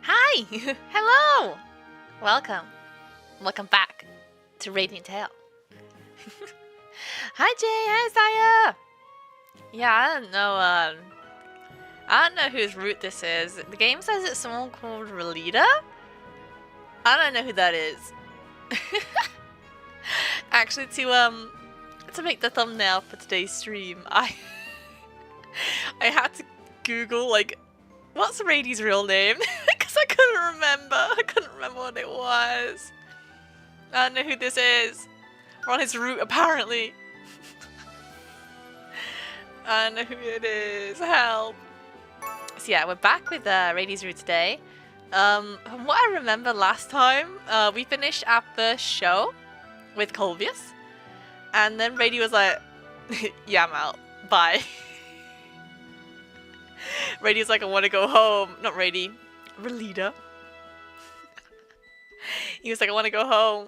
Hi! Hello! Welcome. Welcome back to Radiant Tale. Hi Jay, hi Saya! Yeah, I don't know whose route this is. The game says it's someone called Relita? I don't know who that is. Actually, to make the thumbnail for today's stream, I had to Google, like, what's Rady's real name? Because I couldn't remember. I couldn't remember what it was. I don't know who this is. We're on his route, apparently. I don't know who it is. Help. So yeah, we're back with Rady's route today. From what I remember last time, we finished our first show with Colvius. And then Rady was like, yeah, I'm out. Bye. Rady's like, I want to go home. Not Rady. Relita. He was like, I want to go home.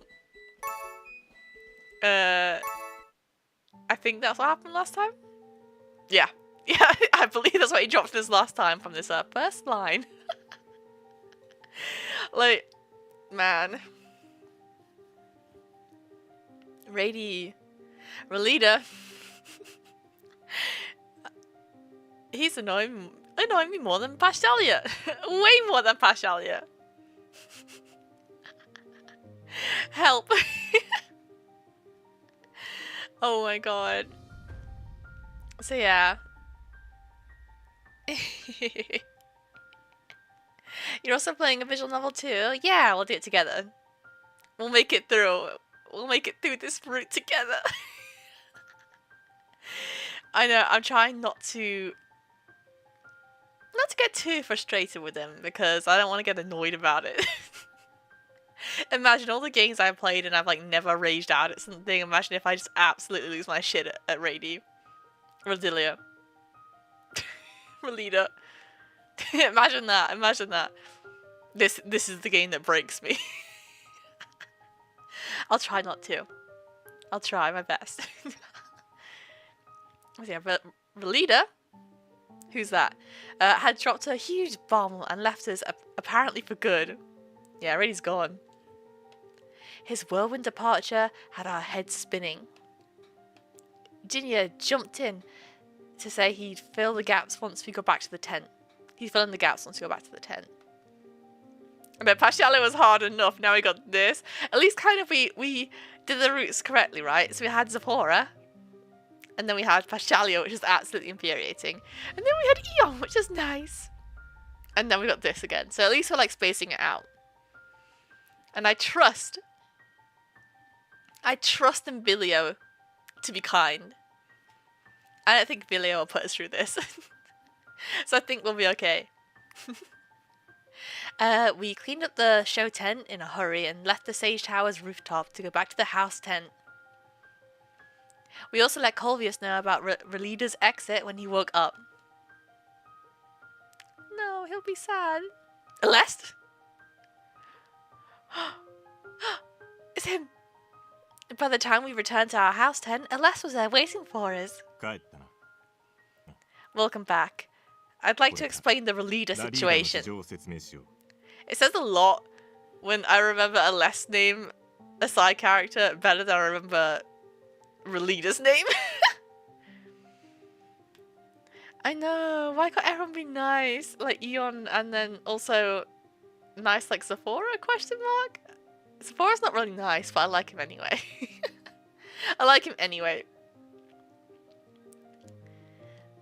I think that's what happened last time. Yeah. Yeah, I believe that's what he dropped this last time from this first line. Like, man. Rady. Relita. He's annoying me more than Paschlia. Way more than Paschlia. Help. Oh my god. So yeah. You're also playing a visual novel too? Yeah, we'll do it together. We'll make it through. We'll make it through this route together. I know, I'm trying not to get too frustrated with him because I don't want to get annoyed about it. Imagine all the games I've played and I've like never raged out at something. Imagine if I just absolutely lose my shit at Rady. Rodilia. Relita. Imagine that. Imagine that. This is the game that breaks me. I'll try not to. I'll try my best. Yeah, Relita, who's that? Had dropped a huge bomb and left us apparently for good. Yeah, Rady's gone. His whirlwind departure had our heads spinning. Jinya jumped in to say he'd fill the gaps once we go back to the tent. He'd fill in the gaps once we go back to the tent. I mean, Paschlia was hard enough, now we got this. At least kind of we did the routes correctly, right? So we had Zipporah. And then we had Paschlia, which is absolutely infuriating. And then we had Eon, which is nice. And then we got this again. So at least we're like spacing it out. And I trust in Vilio to be kind. I don't think Vilio will put us through this. So I think we'll be okay. We cleaned up the show tent in a hurry and left the Sage Tower's rooftop to go back to the house tent. We also let Colvius know about Relida's exit when he woke up. No, he'll be sad. Alest? It's him. By the time we returned to our house tent, Alest was there waiting for us. Welcome back. I'd like to explain the Relida situation. It says a lot when I remember Alest's name, a side character, better than I remember Relida's name. I know, why can't everyone be nice? Like Eon, and then also nice like Sephora, question mark? Sephora's not really nice, but I like him anyway. I like him anyway.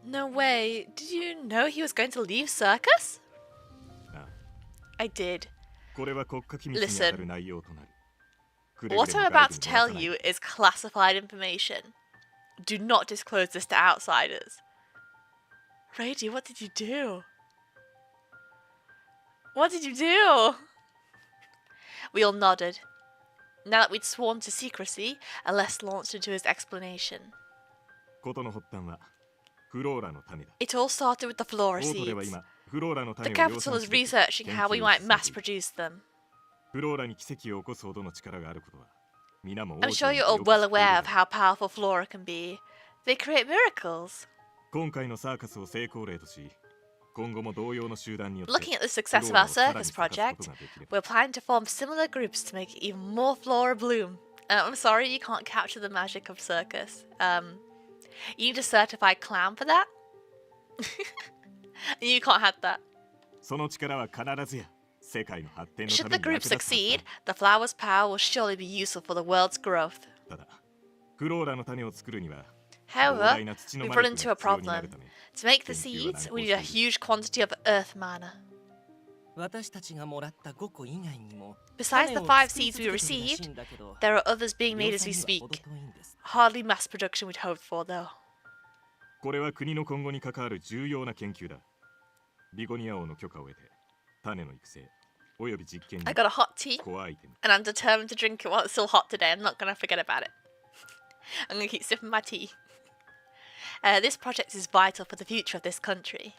No way, did you know he was going to leave Circus? I did. Listen, what I'm about to tell you is classified information. Do not disclose this to outsiders. Rady, what did you do? What did you do? We all nodded. Now that we'd sworn to secrecy, Alest launched into his explanation. It all started with the flora seeds. The capital is researching how we might mass-produce them. I'm sure you're all well aware of how powerful flora can be. They create miracles. Looking at the success of our circus project, we're planning to form similar groups to make even more flora bloom. I'm sorry you can't capture the magic of circus. You need a certified clown for that? You can't have that. Should the group succeed, the flower's power will surely be useful for the world's growth. However, we've run into a problem. To make the seeds, we need a huge quantity of earth mana. Besides the 5 seeds we received, there are others being made as we speak. Hardly mass production we'd hoped for, though. I got a hot tea, and I'm determined to drink it while it's still hot today. I'm not going to forget about it. I'm going to keep sipping my tea. This project is vital for the future of this country.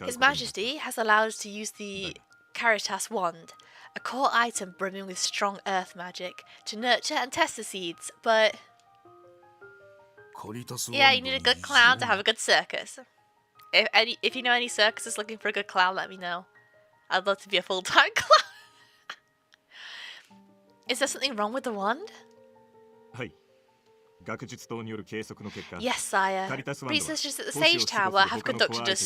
His Majesty has allowed us to use the Caritas wand, a core item brimming with strong earth magic, to nurture and test the seeds, but... yeah, you need a good clown to have a good circus. If you know any circuses looking for a good clown, let me know. I'd love to be a full-time clown. Is there something wrong with the wand? Yes, sire. Researchers at the Sage Tower have conducted a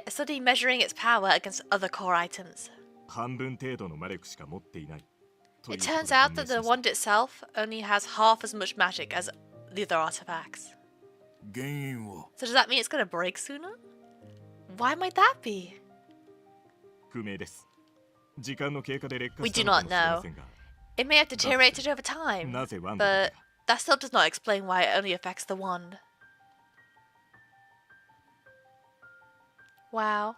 study measuring its power against other core items. It turns out that the wand itself only has half as much magic as the other artifacts. So does that mean it's going to break sooner? Why might that be? We do not know. It may have deteriorated over time, but that still does not explain why it only affects the wand. Wow.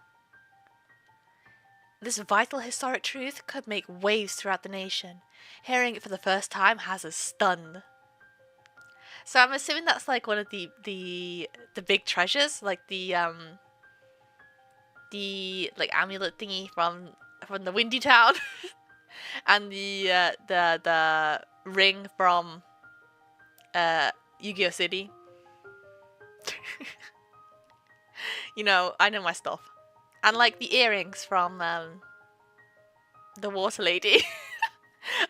This vital historic truth could make waves throughout the nation. Hearing it for the first time has us stunned. So I'm assuming that's like one of the big treasures, like the like amulet thingy from the Windy Town. And the ring from Yu-Gi-Oh! City. You know, I know my stuff. And like the earrings from the Water Lady.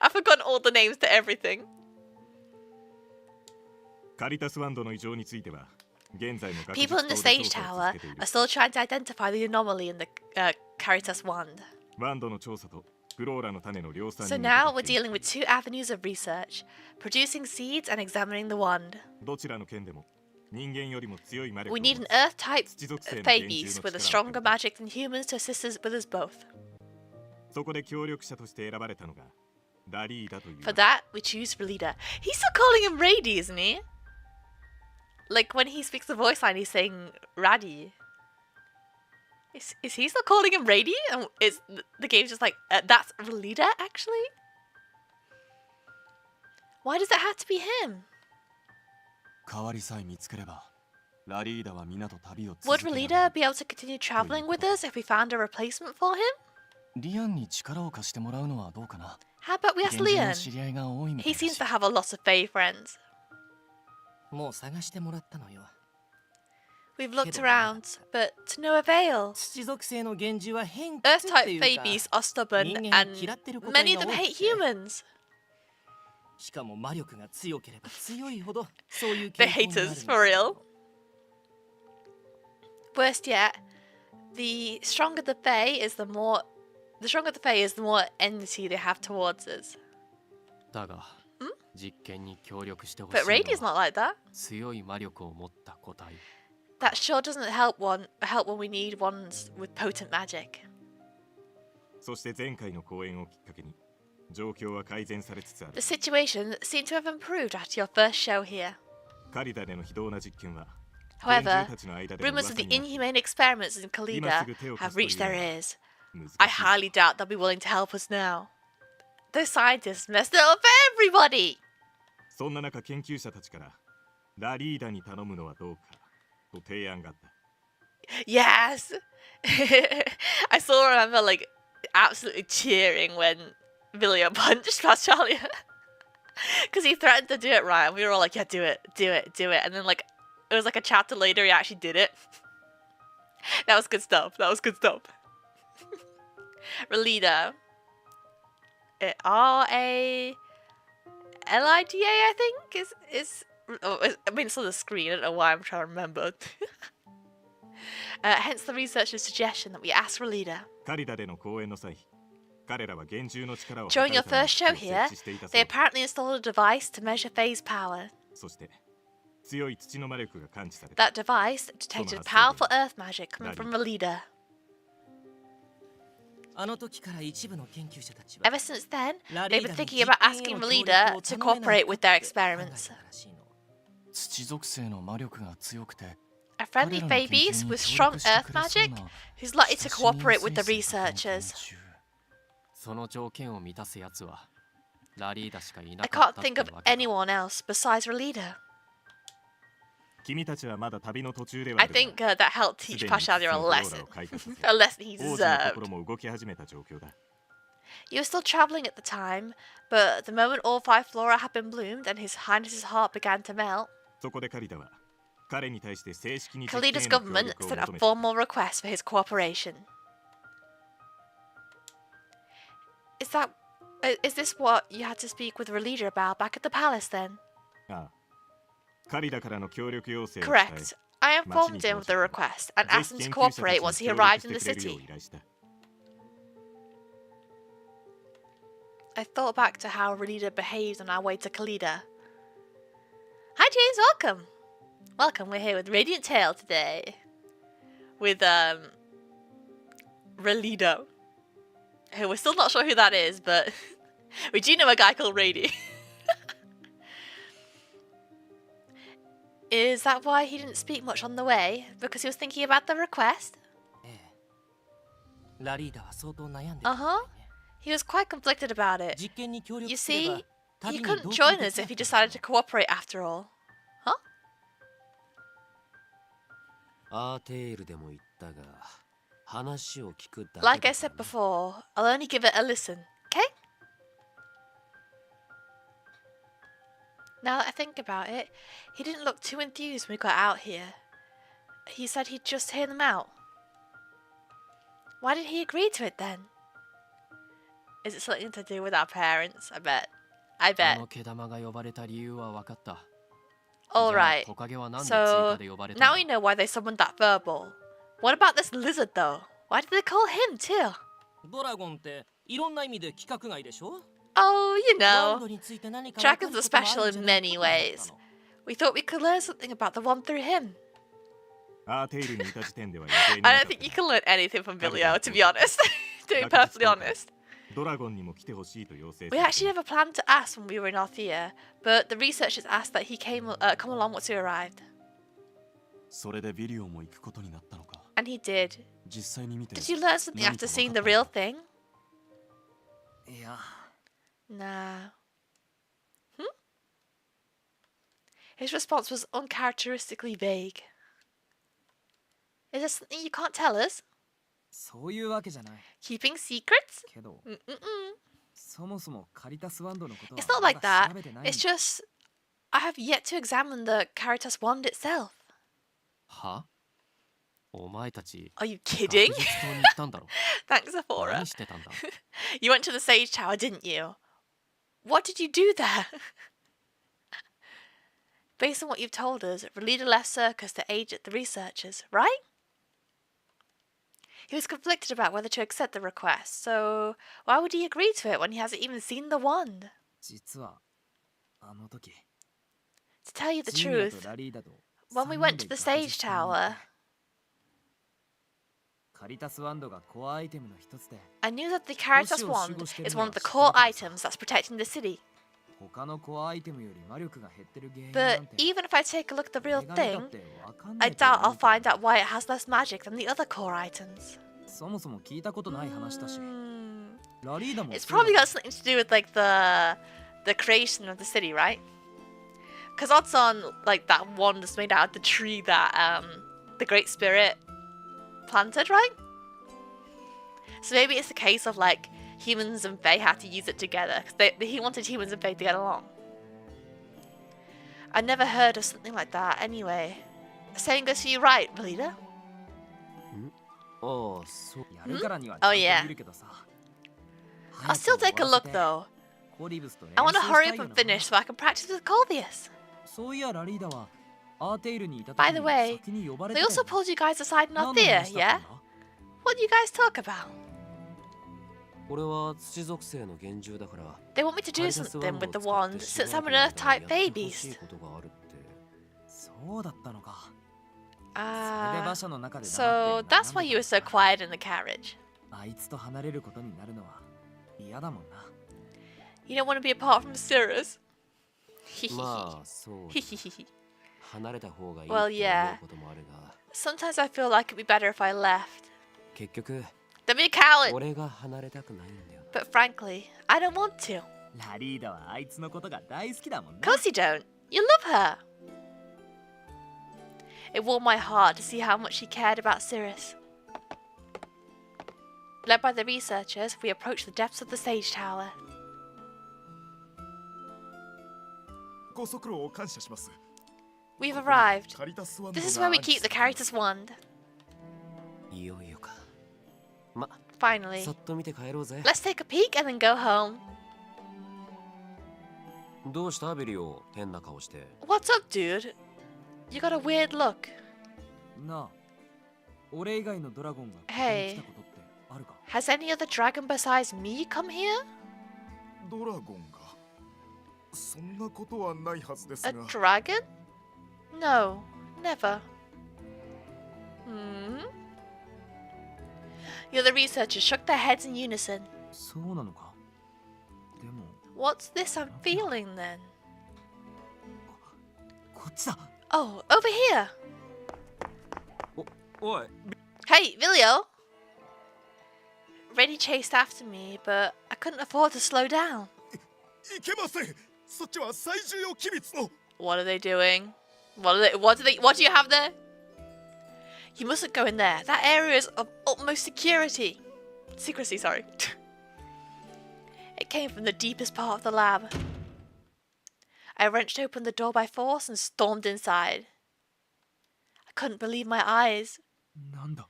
I've forgotten all the names to everything. People in the Sage Tower are still trying to identify the anomaly in the Caritas wand. So now we're dealing with 2 avenues of research, producing seeds and examining the wand. We need an Earth-type Thebes with a stronger magic than humans to assist us with us both. For that, we choose Relida. He's still calling him Rady, isn't he? Like when he speaks the voice line, he's saying Raddy. Is he still calling him Rady? And is the game's just like, that's Relida, actually? Why does it have to be him? 代わりさえ見つければ、ラリーダは皆と旅を Would 続けられ Relita る。 be able to continue traveling with us if we found a replacement for him? リアンに力を貸してもらうのはどうかな。 How about we ask 現地の Leon? 知り合いが多いみた He いだし。 seems to have a lot of Fae friends. もう探してもらったのよ。 We've looked around, but to no avail. 土属性の源氏は偏屈 Earth って type いう Fae か、 beasts are stubborn, 人間を and 嫌ってることが many of them 多 hate くて、 humans. しかも魔力が強ければ強いほどそういう They 傾向 hate になるん us, です for real. よ。 Worst yet, the stronger the Fae is, the stronger the Fae is, the more enmity they have towards us. だが、実験に協力してほし But い Radia's の not は like that. 強い魔力を持った個体。 That sure doesn't help when we need ones with potent magic. そして前回の公演をきっかけに状況は改善されつつある。 The situation seemed to have improved after your first show here. カリダでの非道な実験は However, たちの間での rumors of 噂 the になって inhumane experiments in Kalida have reached their ears. 難しい I highly doubt they'll be willing to help us now. Those scientists messed it up for everybody! そんな中研究者たちからラリーダに頼むのはどうかと提案があった。 Yes! I still remember, like, absolutely cheering when Villia punched Paschlia. Because he threatened to do it right, and we were all like, yeah, do it, do it, do it. And then, like, it was like a chapter later, he actually did it. That was good stuff. That was good stuff. Relida. R-A-L-I-D-A, I think, is oh, I mean, it's on the screen. I don't know why I'm trying to remember. Hence the researcher's suggestion that we ask Relida. カリダでの公演の際、彼らは厳重の力を During your 測るために first show 設 here, 置していたそ they うだ。 apparently installed a device to measure Fae's power. そして強い土の魔力が感知された。 That device detected powerful earth magic coming from Relida. あの時から一部の研究者たちは Ever since then, ラ they've リー been ダに thinking about 実験へ asking の協 Relida 力を to 頼めない cooperate with their かって考え experiments. たらしいの。土属性の魔力が強くて、 A friendly Fae beast with strong earth magic who's likely to cooperate with the researchers. その条件を満たすやつはラリーダしかいな I かっ can't たって think of わけだ。 anyone else besides Relida. 君たちはまだ旅の途中では I あるが think that helped teach すでに Paschlia 実 a のフローラ lesson. を開花させ A lesson he 王子の deserved. 心も動き始めた状況だ。 You were still traveling at the time, but the moment all five flora had been bloomed and His Highness's heart began to melt, そこでカリダは彼に対して正式に実験へ Kalida's の協 government 力を sent a 求めた。 formal request for his cooperation. Is this what you had to speak with Relida about back at the palace then? ああ、カリダからの協力要請を伝え、 Correct. I informed him of the request and asked him to cooperate once he arrived in the ぜひ研究者たちに協力してくれるよう city. 依頼した。 I thought back to how Relida behaved on our way to Kalida. Hi James, welcome! Welcome, we're here with Radiant Tail today. With, Relida. Who we're still not sure who that is, but we do know a guy called Rady. Is that why he didn't speak much on the way? Because he was thinking about the request? ええ、ラリーダは相当悩んでたみたい Uh-huh. ね。 He was quite conflicted about it. 実験に協 You 力すれば see, 旅 he に couldn't 同 join 行で us きな if he かった decided to cooperate after all. アーテールでも言ったが、話を聞くだけだ Like I か said らね。 before, I'll only give it a listen, okay? Now that I think about it, he didn't look too enthused when we got out here. He said he'd just hear them out. Why did he agree to it then? Is it something to do with our parents? I bet. I あ bet. の毛玉が呼ばれた理由は分かった。 Alright. じゃあトカゲはなんで追 So 加で呼ばれた now の we know why they summoned that furball. What about this lizard though? Why did they call him too? ドラゴンっていろんな意味で規格外でしょ。 Oh, you ワンド know. について何か分か Dragons る are こともあ special るんじゃ in ない many かと思った ways. の。 We thought we could learn something about the one through him. アーテイルにいた時点では予定にな I か don't った think you が can learn anything from Vilio, to be honest. To be perfectly honest. ドラゴンにも来てほしいと要請 We され actually た。 never planned to ask when we were in Althea, but the researchers asked that he come along once we arrived. それでビリオも行くことになったのか。 And he did. 実際に見て Did you learn something 何 after か seeing 分 the かった real のか thing? いや、 Nah. His response was uncharacteristically vague. Is there something you can't tell us? そういうわけじゃない Keeping secrets? けど Mm-mm-mm. そもそもカリタスワンドのことは It's not ま like だ that. 調べてないん It's だ just I have yet to examine the Caritas wand itself. は？お前たち Are you 学 kidding? 術棟に行ったんだろ Thanks, Sephora. 何してたんだ You went to the Sage Tower, didn't you? What did you do there? Based on what you've told us, Relida left Circus to aid the researchers, right? He was conflicted about whether to accept the request, so why would he agree to it when he hasn't even seen the wand? 実はあの時 To tell you the ジュニア truth, とラリーダと when we 3 went 人 to で the 学 Sage 術棟に行っ Tower, てカリタスワンドがコアアイテムの一つで I knew that the Caritas wand is one of the core items that's protecting the city. 他のコアアイテムより魔力が減ってる原因な But んて even if I take a look at the real 俺が見たっ thing, てわかんな I いと doubt 思 I'll うけ find ど out why it has less magic than the other core items. そもそも聞いたことない話だし Hmm. ラリーダも It's そうだ probably got something to do with like the creation of the city, right? Because odds on like that wand is made out of the tree that the Great Spirit planted, right? So maybe it's a case of like humans and Fae had to use it together because he wanted humans and Fae to get along. I never heard of something like that. Anyway, same goes for you, right, Melita? ああそうやるからには Oh, ち yeah. ゃんと見るけどさ I'll still take a look though. コリブスと練 I want to 習 hurry した up いよ and な finish so I can practice with Colvius. そういやラリーダはアーテイルにいた By 時 the に way, 先に呼ばれ They てた also よ pulled you guys aside in な our 何の theater, 話だった yeah? んだ What do you guys talk about? 俺は土属性の幻獣だから They want me to do something with the wand since I'm an Earth-type babies. ことがあるって そうだったのか Ah, 馬車の中で so 黙って that's why you were so quiet in the carriage. あいつと離れることになるのは嫌だもんな You don't want to be apart from Cirrus. まあそうだ Hehehe. 離れた方がいい Well, って yeah. 思うこともあるが Sometimes I feel like it'd be better if I left. 結局 Don't be a coward. 俺が離れたくないんだよ But frankly, I don't want to. ラリーダはあいつのことが大好きだもん Of な course you don't. You love her. It warmed my heart to see how much she cared about Cirrus. Led by the researchers, we approached the depths of the Sage Tower. ご足労を感謝します。 We've arrived. カリタスワンド This is が where we 安置 keep the されてい Caritas wand. いよいよかま Finally. さっと見て帰ろうぜ Let's take a peek and then go home. どうしたベリオ変な顔して What's up, dude? You got a weird look. なあ俺以外のドラゴンがここに Hey. 来たことってあるか Has any other dragon besides me come here? ドラゴンがそんなことはないはずです A が dragon? No, never. Hmm? The other researchers shook their heads in unison. そうなのかでも What's this I'm feeling then? こっちだ Oh, over here! おい Hey, Vilio! Reddy chased after me, but I couldn't afford to slow down. いけません。そっちは最重要機密の What are they doing? What do you have there? You mustn't go in there. That area is of utmost security. Secrecy, sorry. It came from the deepest part of the lab. I wrenched open the door by force and stormed inside. I couldn't believe my eyes. なんだ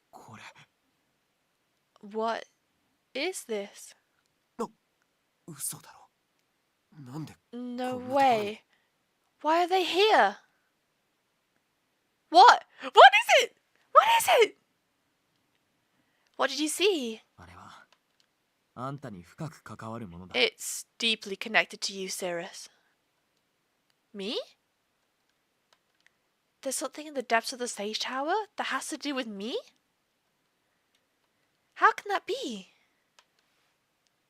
これ What is this? 嘘だろなんで No Cool. way. Why are they here? What? What is it? What is it? What did you see? あれはあんたに深く関わるものだ It's deeply connected to you, Cirrus. Me? There's something in the depths of the Sage Tower that has to do with me? How can that be?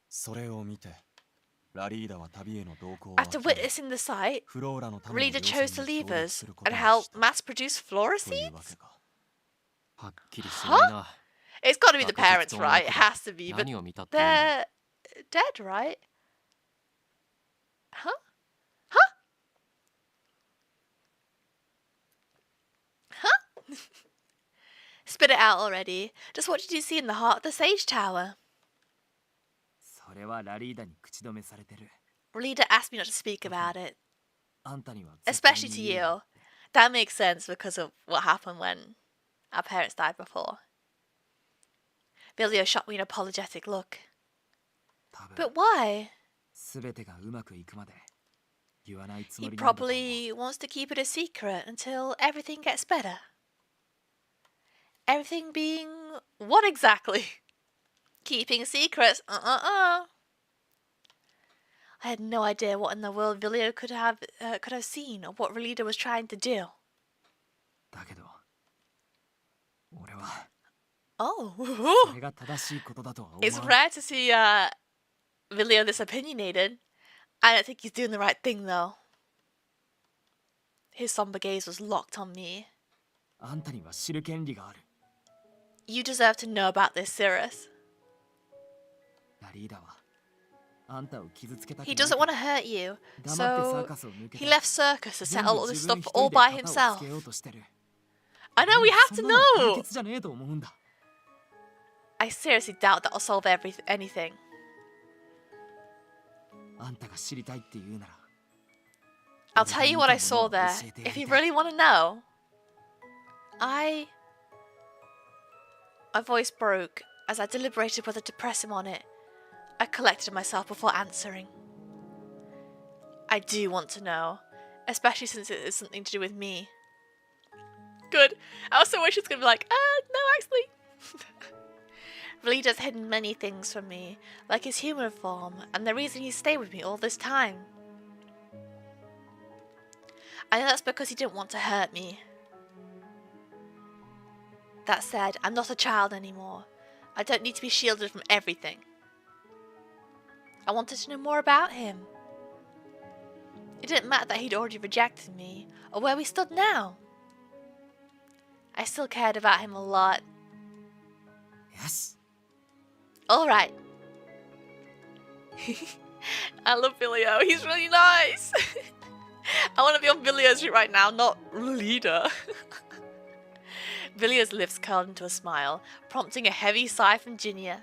それを見てラリーダは旅への同行を After witnessing the sight, フローラのための Rita 量 chose 産 to に leave 協力 us すること and に help した mass produce flora という seeds? わけかはっきりしないな It's gotta be the 学術 parents, の right? It 中で has to be, but 何を見たっていうんだ they're dead, right? Huh? Huh? Spit it out already. Just what did you see in the heart of the Sage Tower? それはラリーダに口止めされてる。 Relita asked me not to speak about it. あんたには絶対 Especially に to 言う you. なって That makes sense because of what happened when our parents died before. Vilio shot me an apologetic look. 多分 But why? 全てがうまくいくまで言わないつも He りなんだと思う。 probably wants to keep it a secret until everything gets better. Everything being what exactly? Keeping secrets. I had no idea what in the world Vilio could have seen or what Relita was trying to do. だけど俺は Oh, それが正しいことだとは思 it's わない。 rare to see Vilio this opinionated. I don't think he's doing the right thing though. His somber gaze was locked on me. あんたには知る権利がある。 You deserve to know about this, Cirrus. ラリーダはあんたを傷つけたく He ない doesn't か want ら to hurt you, 黙ってサー so カスを抜け he た left Circus to 全 settle 部 all this 自分 stuff 一 all 人で by 片を himself. つけようとしてる。 I know, we have そ to んなの解 know. 決じゃねえと思うんだ。 I seriously doubt that'll solve anything. あんたが知りたいって言うなら I'll tell you what I saw there, if you really want to know. My voice broke as I deliberated whether to press him on it. I collected myself before answering. I do want to know, especially since it is something to do with me. Good. I also wish it's going to be like, no, actually. Relita's hidden many things from me, like his human form and the reason he stayed with me all this time. I know that's because he didn't want to hurt me. That said, I'm not a child anymore. I don't need to be shielded from everything. I wanted to know more about him. It didn't matter that he'd already rejected me, or where we stood now. I still cared about him a lot. よし Alright. I love Vilio, he's really nice. I want to be on Vilio's route right now, not leader. Vilio's lips curled into a smile, prompting a heavy sigh from Jinya.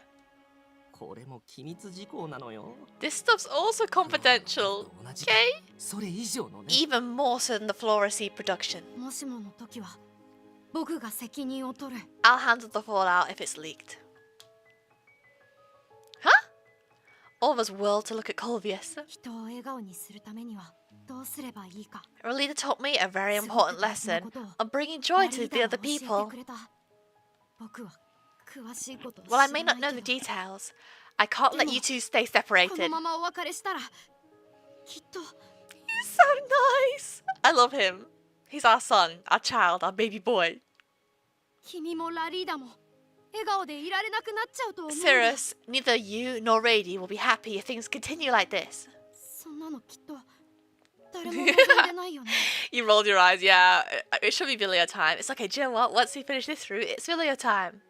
これも機密事項なのよ。 This stuff's also confidential, 同じ okay? それ以上のね。 Even more so than the Flora Seed production. もしもの時は僕が責任を取る。 I'll handle the fallout if it's leaked. Huh? All of us whirled to look at Colvius. 人を笑顔にするためにはどうすればいいか。 Relita taught me a very important lesson on bringing joy to the other people. 僕は詳しいこと While I may not know the details, I can't let you two stay この separated. ままお別れしたらきっと He's so nice. I love him. He's our son, our child, our baby boy. 君もラリーダも笑顔でいられなくなっちゃうと思うんだ。 Cirrus, neither you nor Rady will be happy if things continue like this. そんなのきっと誰も望んでないよね。 You rolled your eyes, yeah. It should be Vilio time. It's okay, do you know what? Once we finish this route, it's Vilio time.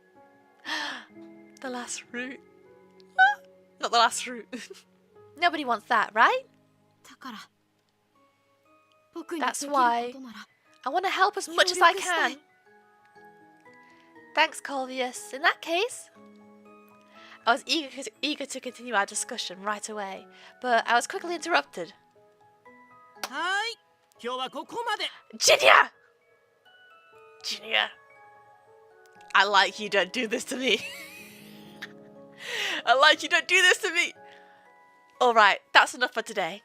The last route. Not the last route. Nobody wants that, right? だから僕にで That's きる why ことなら I want to help as much as I can. Thanks, Colvius. In that case, I was eager to continue our discussion right away, but I was quickly interrupted. はーい。今日はここまで。 Jinya! Jinya. I like you, don't do this to me. I like you, don't do this to me. Alright, that's enough for today.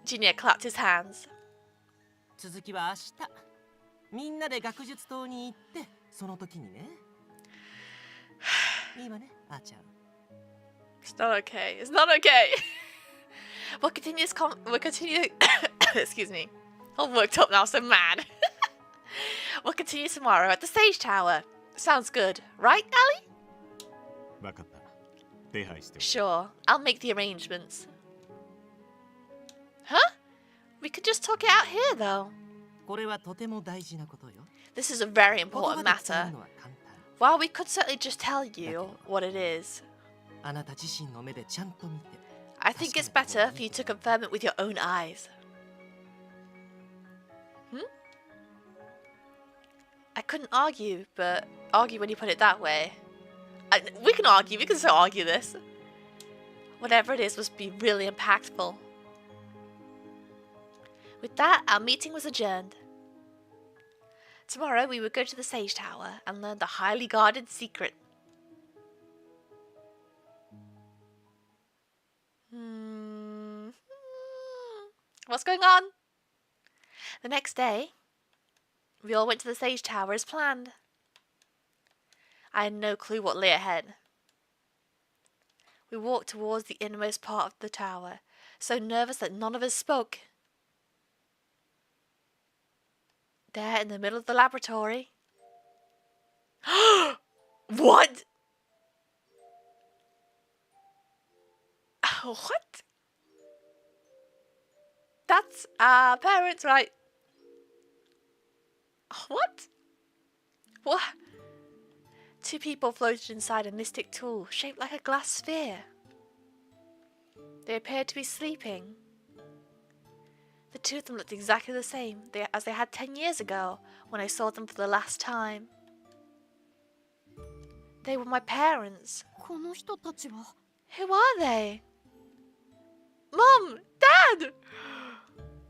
Jinya clapped his hands. 続きは明日。みんなで学術棟に行って、その時にね。いいわね、あーちゃん。 It's not okay. It's not okay. We'll continue. Excuse me. I'm worked up now, so mad. We'll continue tomorrow at the Sage Tower. Sounds good, right, Allie? わかった。手配しておく。 Sure. I'll make the arrangements. Huh? We could just talk it out here, though. これはとても大事なことよ。 This is a very 言 important 葉で伝え matter. るのは簡単。 While we could certainly just tell you what it is, あなた自身の目でちゃんと見て。 I think it's better for you to confirm it with your own eyes. I couldn't argue, but argue when you put it that way. We can argue, we can still argue this. Whatever it is must be really impactful. With that, our meeting was adjourned. Tomorrow we would go to the Sage Tower and learn the highly guarded secret. What's going on? The next day, we all went to the Sage Tower as planned. I had no clue what lay ahead. We walked towards the innermost part of the tower, so nervous that none of us spoke. There in the middle of the laboratory. What? What? That's our parents, right? What? What? Two people floated inside a mystic tool shaped like a glass sphere. They appeared to be sleeping. The two of them looked exactly the same as they had 10 years ago when I saw them for the last time. They were my parents. この人たちは Who are they? Mom! Dad!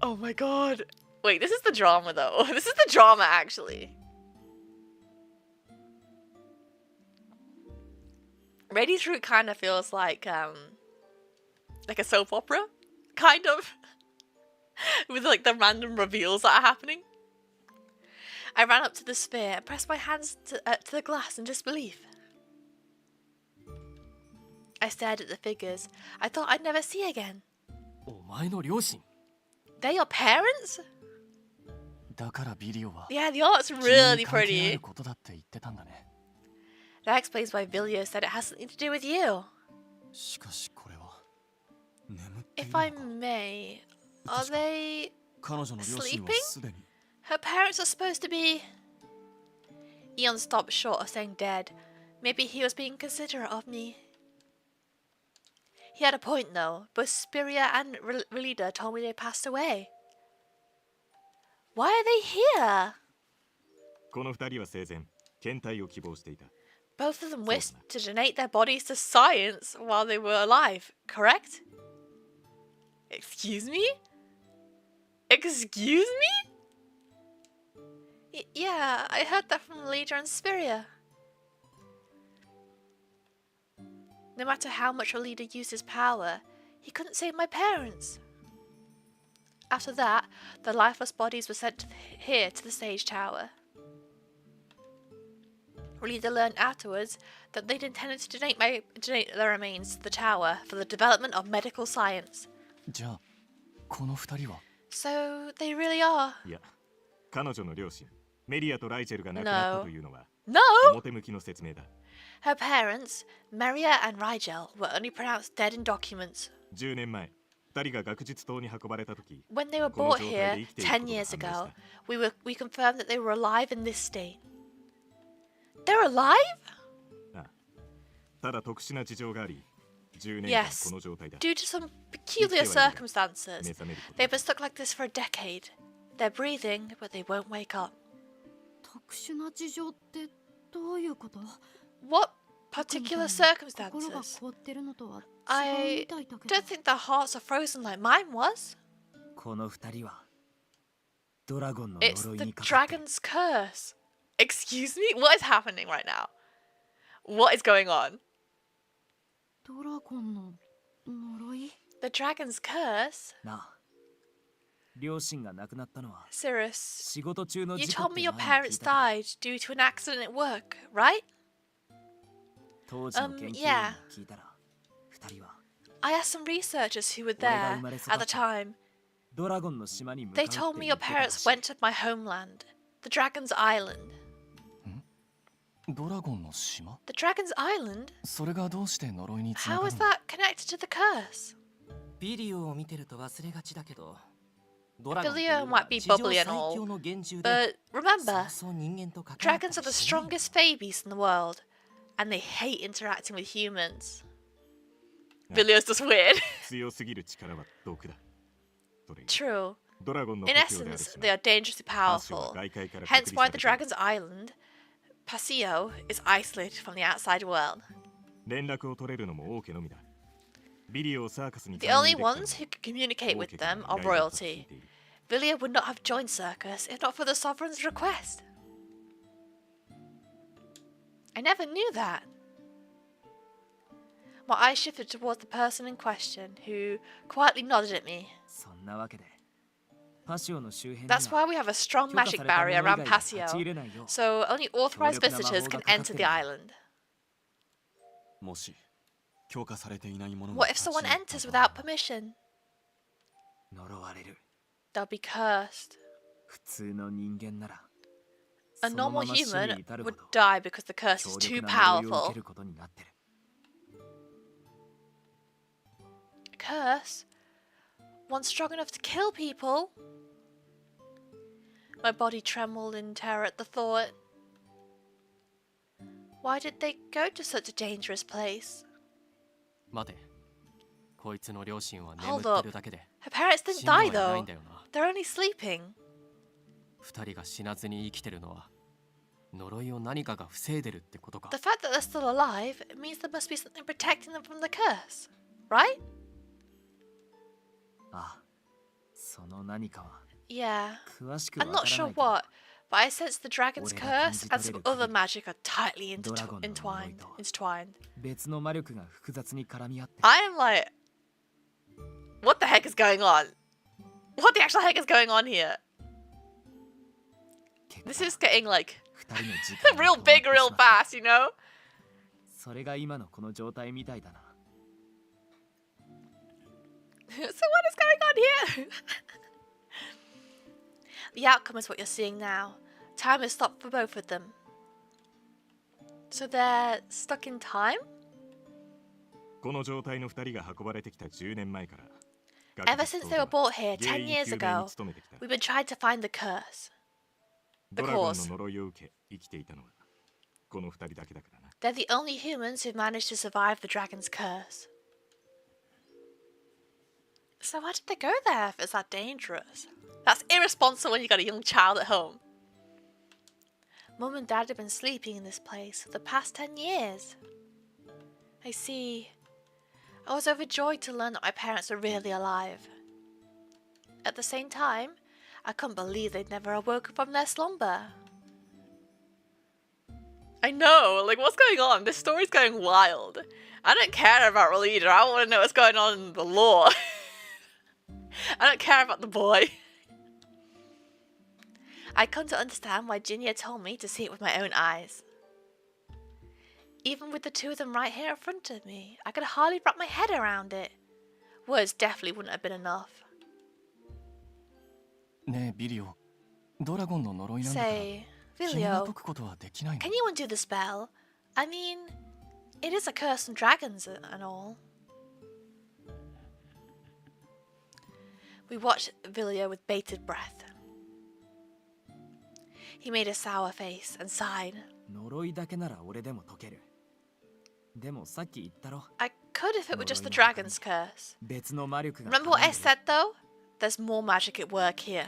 Oh my god. Wait, this is the drama though. This is the drama actually. Reading through it kind of feels like a soap opera. Kind of. With like the random reveals that are happening. I ran up to the sphere and pressed my hands to the glass in disbelief. I stared at the figures I thought I'd never see again. お前の両親 They're your parents? だからビリオは Yeah, the art's 君に really 関係あ pretty. ることだって言ってたんだね。 That explains why Vilio said it has something to do with you. しかしこれは眠っている If の I か may, are they... 彼女の両親は sleeping? すでに Her parents are supposed to be... Eon stopped short of saying dead. Maybe he was being considerate of me. He had a point though. Both Spiria and Relida told me they passed away. Why are they here? この二人は生前検体を希望していた。 Both of them wished to donate their bodies to science while they were alive, correct? Excuse me? Excuse me? Yeah, I heard that from Leader and Spiria. No matter how much a leader used his power, he couldn't save my parents. After that, the lifeless bodies were sent here to the Sage Tower. Leader learned afterwards that they'd intended to donate their remains to the tower for the development of medical science. じゃあこの二人は So they really are. いや、彼女の両親メリアとライチェルが亡くなったというのは No! 表向きの説明だ。 Her parents, Meria and Rigel, were only pronounced dead in documents. 10年前、二人が学術島に運ばれた時、 When they were この brought 状 here 態で生きている 10ことが years 判明し ago, た。 we confirmed that they were alive in this state. They're alive? ああ、ただ特殊な事情があり、10年間 Yes. この状態だ。 Due to some peculiar circumstances, 目覚めること they've been stuck like this for a decade. They're breathing, but they won't wake up. 特殊な事情ってどういうこと？ What particular 心が circumstances? 凍ってるのとは違う I みたいだけど。 don't think their hearts are frozen like mine was. この二人はドラゴンの It's 呪い the にかかってる。 dragon's curse. Excuse me? What is happening right now? What is going on? ドラゴンの呪い？ The dragon's curse? なあ、両親が亡くなったのは Cirrus, 仕事中の you 事故 told っ me て your 前に聞 parents いたから died due to an accident at work, right? 当時の研究員に yeah. 聞いたら二人は I asked some researchers who were there at the time. ドラゴンの島に向かう They って told me 言 your ってたら parents しい。 went to my homeland, the Dragon's Island. ドラゴンの島 The Dragon's Island? それがどうして呪いにつな How が is るの that connected to the curse? ビリオを見てると忘れがちだけど、ドラゴンっていう Bilio のは might be 地上 bubbly 最 and all, 強の幻獣で、 but そ remember, もそも人間と関わったり dragons are the しないんだ。 strongest babies in the world, and they hate interacting with humans. Yeah. Bilio's just weird. 強すぎる力は毒だ。それが True. ドラゴンの In 故郷である essence, 島 they are dangerously パスは powerful. 外界から Hence 隔離 why さ the れている Dragon's Island, Paschio, is isolated from the outside world. 連絡を取れるのも王家のみだビリーをサーカスに The 残 only 留できたのも ones who can communicate 王 with 家から them の are 依頼だったと聞い royalty. ている Villia would not have joined Circus if not for the Sovereign's request. I never knew that. My eyes shifted towards the person in question, who quietly nodded at me. そんなわけでパシオの周辺に That's は why we have a strong 許可 magic されたもの barrier 以外 around は立ち Paschio, 入れないよ so only authorized 強力な魔法 visitors が can かかっ enter て the る island. もし許可されていないものが What if 立ち someone 入った enters 場合 without permission? 呪われる They'll be cursed. 普通の人間なら A そのま normal ま死に human 至るほ would ど die because the curse 強 is too 力な呪いを受 powerful. けることになってる Curse? One strong enough to kill people? My body trembled in terror at the thought. Why did they go to such a dangerous place? 待てこいつの両親は Hold 眠って up. るだけで Her parents 死 didn't んではい die ない though. んだよな They're only sleeping. 二人が死なずに生きてるのは呪いを何かが防いでるってことか The fact that they're still alive means there must be something protecting them from the curse, right? ああその何かは Yeah. 詳しくわ I'm から not ない sure けど what, but I sense the dragon's 俺が感 curse じ and 取れ some る other 限り magic are tightly ドラゴンの呪い intertwined. と Intertwined. 別の魔力が複雑に絡み合って I am like, what the heck is going on? What the actual heck is going on here? 結 This 果 is getting like 二人の時間が real 止まって big, しま real った fast, you know? それが今のこの状態みたいだな So what is going on here? The outcome is what you're seeing now. Time has stopped for both of them. So they're stuck in time? この状態の2人が運ばれてきた10年前から Ever since they were brought here 原 10 因 years 究明に ago, 努めてきた we've been trying to find the curse. ドラゴンの呪いを受け生きていたのはこの2人だけだからな They're the only humans who've managed to survive the dragon's curse. So why did they go there if it's that dangerous? That's irresponsible when you got a young child at home. Mum and Dad have been sleeping in this place for the past 10 years. I see. I was overjoyed to learn that my parents were really alive. At the same time, I couldn't believe they'd never awoken from their slumber. I know, like what's going on? This story's going wild. I don't care about Relida, I want to know what's going on in the lore. I don't care about the boy. I come to understand why Jinya told me to see it with my own eyes. Even with the two of them right here in front of me, I could hardly wrap my head around it. Words definitely wouldn't have been enough. ねえビリオドラゴンの呪いなんだから Say, 君が Vilio, 解くことはできないの can you undo the spell? I mean, it is a curse on dragons and all. We watched Vilio with bated breath. He made a sour face and sighed. 呪いだけなら俺でも解けるでもさっき言ったろ I could if it were just the dragon's curse. 別の魔力が Remember what 絡 I んでる said though? There's more magic at work here.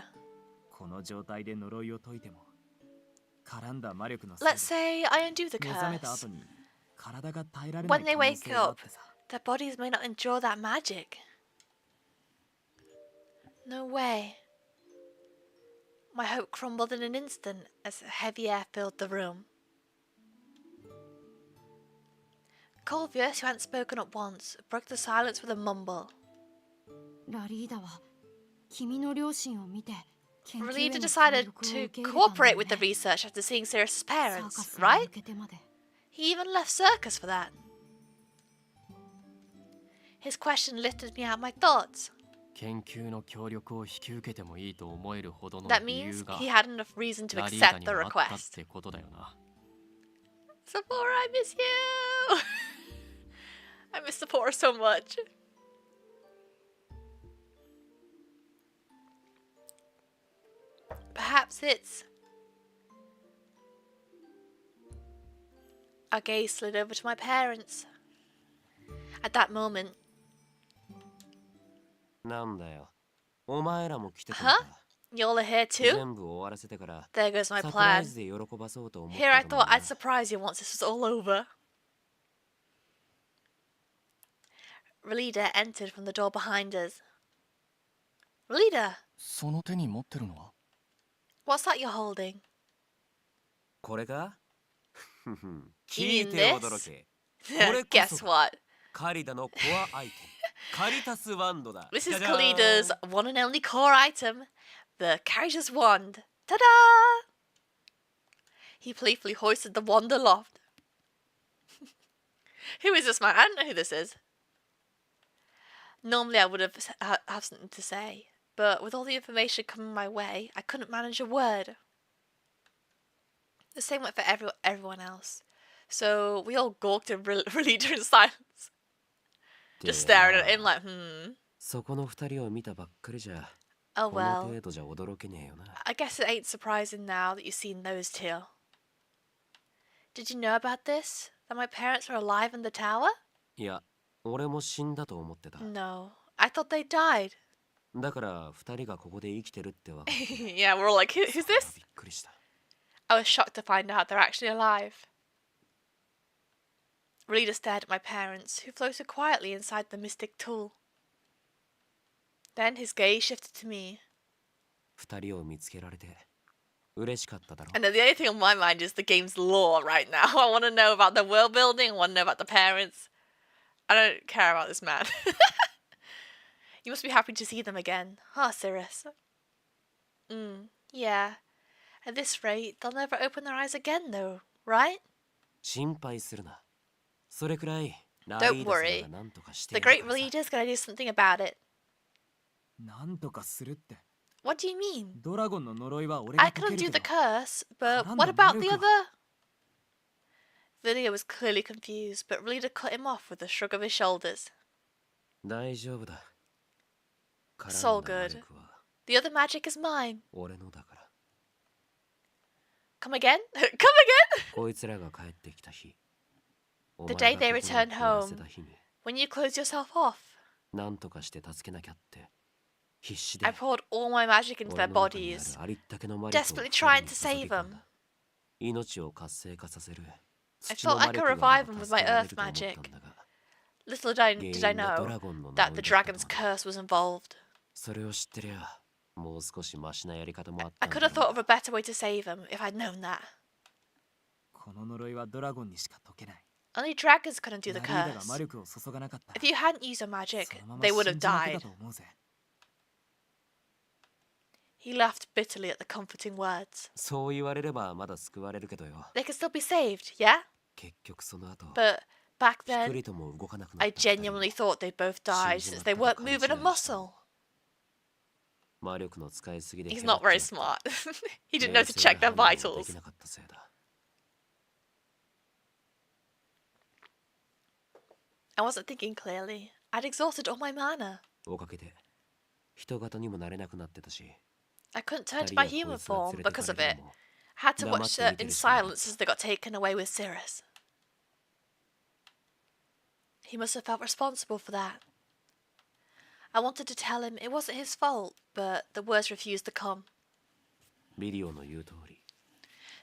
この状態で呪いを解いても絡んだ魔力のせいで Let's say I undo the 目覚めた curse. 後に体が耐えられない When they 可能 wake 性があっ up, てさ their bodies may not endure that magic. No way. My hope crumbled in an instant as heavy air filled the room. Colvius, who hadn't spoken at once, broke the silence with a mumble. ラリーダは君の両親を見て研究への Relida 協 decided 力を to 受け入れたんだ cooperate よ with the ね research after seeing Cirrus's サーカ parents, スに right? 向けてまで He even left Circus for that. His question lifted me out of my thoughts. 研究の協力を引き受けてもいいと思えるほどの That 理由 means が he had enough reason to ラリーダ accept に the はあったっ request. てことだよな Sephora, I miss you! I miss Sephora so much. Perhaps it's... Our gaze slid over to my parents. At that moment, なんだよお前らも来てたの Huh? か。 You all are here too? 全部終わらせてから There goes my サプライ plan. ズで喜ばそうと思っ Here I たのに thought な I'd surprise you once this was all over. Relida entered from the door behind us. Relida, その手に持ってるのは what's that you're holding? これかふふん You 聞 mean いて this? 驚け。これこそ Guess what? カリダのコアアイテムカリタスワンドだ。 This is じゃじゃーん Kalida's one and only core item, the Carriager's Wand. Ta-da! He playfully hoisted the wand aloft. Who is this man? I don't know who this is. Normally I would have something to say, but with all the information coming my way, I couldn't manage a word. The same went for everyone else. So we all gawked and Relida in silence. Just staring at him like, そこの二人を見たばっかりじゃ oh この well. 程度じゃ驚けねえよな。 I guess it ain't surprising now that you've seen those two. Did you know about this? That my parents were alive in the tower? いや、俺も死んだと思ってた。 No. I thought they died. だから二人がここで生きてるってわかって Yeah, we're all like, who's それは this? びっくりした。 I was shocked to find out they're actually alive. Relida stared at my parents, who floated quietly inside the mystic tool. Then his gaze shifted to me. 二人を見つけられて嬉しかっただろ。 And then the only thing on my mind is the game's lore right now. I want to know about the world building, I want to know about the parents. I don't care about this man. You must be happy to see them again. Huh, Cirrus? Yeah. At this rate, they'll never open their eyes again though, right? 心配するな。それくらいラ Don't リーダ様 worry. が何とかして The やる great からさ。 Relida's gonna do something about it. なんとかするって What do you mean? ドラゴンの呪いは俺 I が解 couldn't け do る the けど curse, but Caramba, what about the Maruko. other? Lilia was clearly confused, but Relida cut him off with a shrug of his shoulders. 大丈夫だ。 It's all 絡んだ魔 good. 力は The other magic is mine. 俺のだから。 Come again? Come again? こいつらが帰ってきた日。 The day they お前が return 心を凍らせ home. た日に When you close yourself off, 何とかして助けなきゃって必死で I poured all my magic into 俺 their の中にあ bodies, るありったけの魔力を desperately 二人 trying に to 注 save ぎ込ん them. だ。命を活性化させる I 土の thought 魔 I 力 could があれ revive them ば with 助 my けられ earth ると思った magic. んだが Little did 原 I 因 know がドラゴンの that 呪 the いだったと dragon's はな。 curse was involved. それを知ってりゃもう少しマシなやり方もあっ I たん could だ have ろ thought う of a better way to save him if I'd known that. この呪いはドラゴンにしか解けない Only dragons couldn't do ラ the リーダが curse. 魔力を注がなかったら If you hadn't used your magic, そのまま they 死 would ん have じまってた died. と思うぜ He laughed bitterly at the comforting words. そう言われればまだ救われるけどよ。 They could still be saved, yeah? 結局その後 But back 一 then, 人とも動かなくな I った二人 genuinely thought they'd both died since they weren't moving a muscle. 魔力の使いすぎで He's not very smart. He didn't know to check their 冷静な判断がで vitals. きなかったせいだ。 I wasn't thinking clearly. I'd exhausted all my mana. おかげで人型にもなれなくなってたし、 I couldn't 二 turn to 人 my がこ human いつが form 連れて because か of れ it. るのも Had to 黙 watch って her 見て in るしかなかった。 silence as they got taken away with Cirrus. He must have felt responsible for that. I wanted to tell him it wasn't his fault, but the words refused to come. ビデオの言う通り、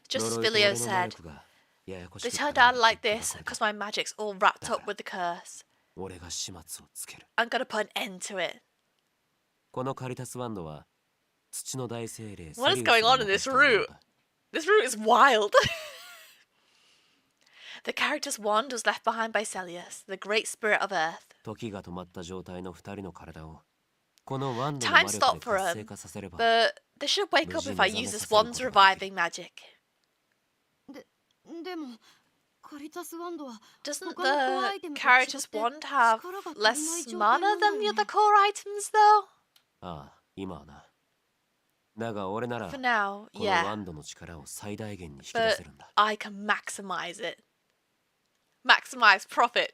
Just as 呪いと Filio 俺の魔 said, 力がややこし they く turned 絡 out んで like 結 this 果こ because my magic's all wrapped up with the curse. 俺が始末をつける。 I'm gonna put an end to it. このカリタスワンドは土の大精霊 What is セリウス going が on in 残 this したもの route? だ。 This route is wild. The character's wand was left behind by Celius, the great spirit of Earth. 時が止まった状態の二人の体をこのワンドの Time 魔力 stopped で for 活 him, 性化させれば but they should wake up if I use this wand's reviving magic. でもカリタスワンドは Doesn't 他のコアアイ the テムと違って character's wand have 力が足りない less 状態 mana なんだよ than ね the other core items though? ああ今はな。だが俺なら For こ now, のワ yeah. ンドの力を最大限に引き出 But せるんだ。 I can maximize it. Maximize profit.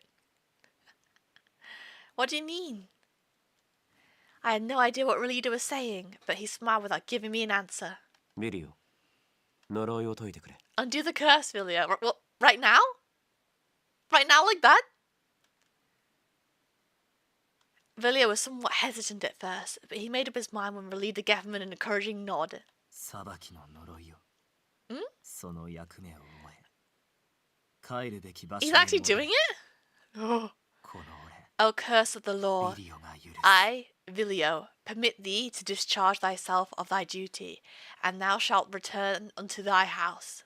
What do you mean? I had no idea what Relida was saying, but he smiled without giving me an answer. ビリオ、呪いを解いてくれ。 Undo the curse, Villia. Well, right now? Right now, like that? Vilio was somewhat hesitant at first, but he made up his mind when Relida gave him an encouraging nod. 裁きの呪いを。んその役目を終え。帰るべき場所 He's に actually 戻 doing れ it? Oh. この O curse of the law, 俺、ビリオが許す。 I, Vilio, permit thee to discharge thyself of thy duty, and thou shalt return unto thy house.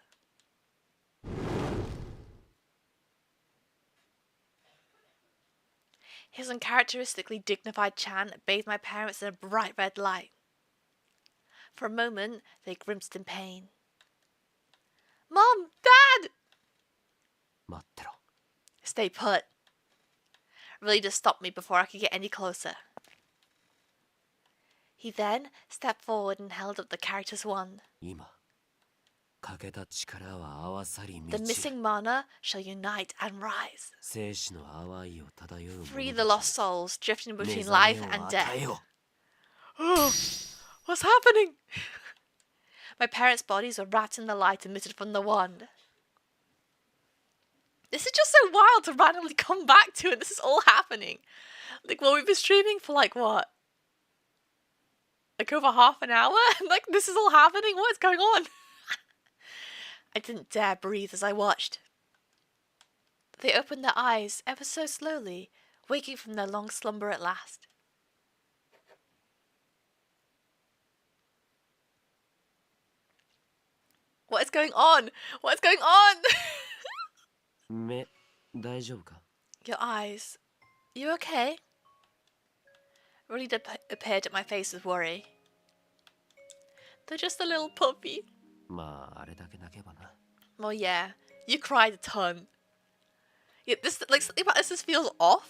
His uncharacteristically dignified chant bathed my parents in a bright red light. For a moment, they grimaced in pain. Mom! Dad! 待ってろ。 Stay put. Relida stopped me before I could get any closer. He then stepped forward and held up the character's wand. 今、かけた力は合わさり The 満ち、 missing mana shall unite and rise. 生死の淡いを漂う者 Free the た lost ち souls drifting に between 目覚 life めを and 与え death. よ Oh, what's happening? My parents' bodies were wrapped in the light emitted from the wand. This is just so wild to randomly come back to, and this is all happening. Like, well, we've been streaming for like what? Like over half an hour? Like, this is all happening? What is going on? I didn't dare breathe as I watched. They opened their eyes ever so slowly, waking from their long slumber at last. What is going on? What is going on? 目、大丈夫か Your eyes. You okay? Relida appeared at my face with worry. They're just a little puppy. まあ、あれだけ泣けばな。 Well, yeah. You cried a ton. Yeah, this, like, something about this feels off.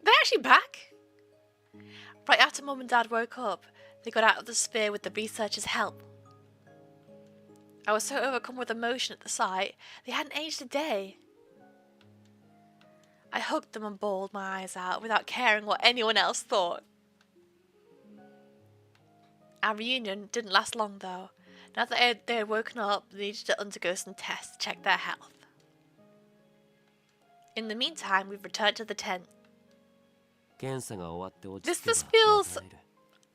They're actually back. Right after Mum and Dad woke up, they got out of the sphere with the researchers' help. I was so overcome with emotion at the sight, they hadn't aged a day. I hugged them and bawled my eyes out without caring what anyone else thought. Our reunion didn't last long though. Now that they had woken up, they needed to undergo some tests to check their health. In the meantime, we've returned to the tent. 検査が終わって落ち This 着けば just feels また会える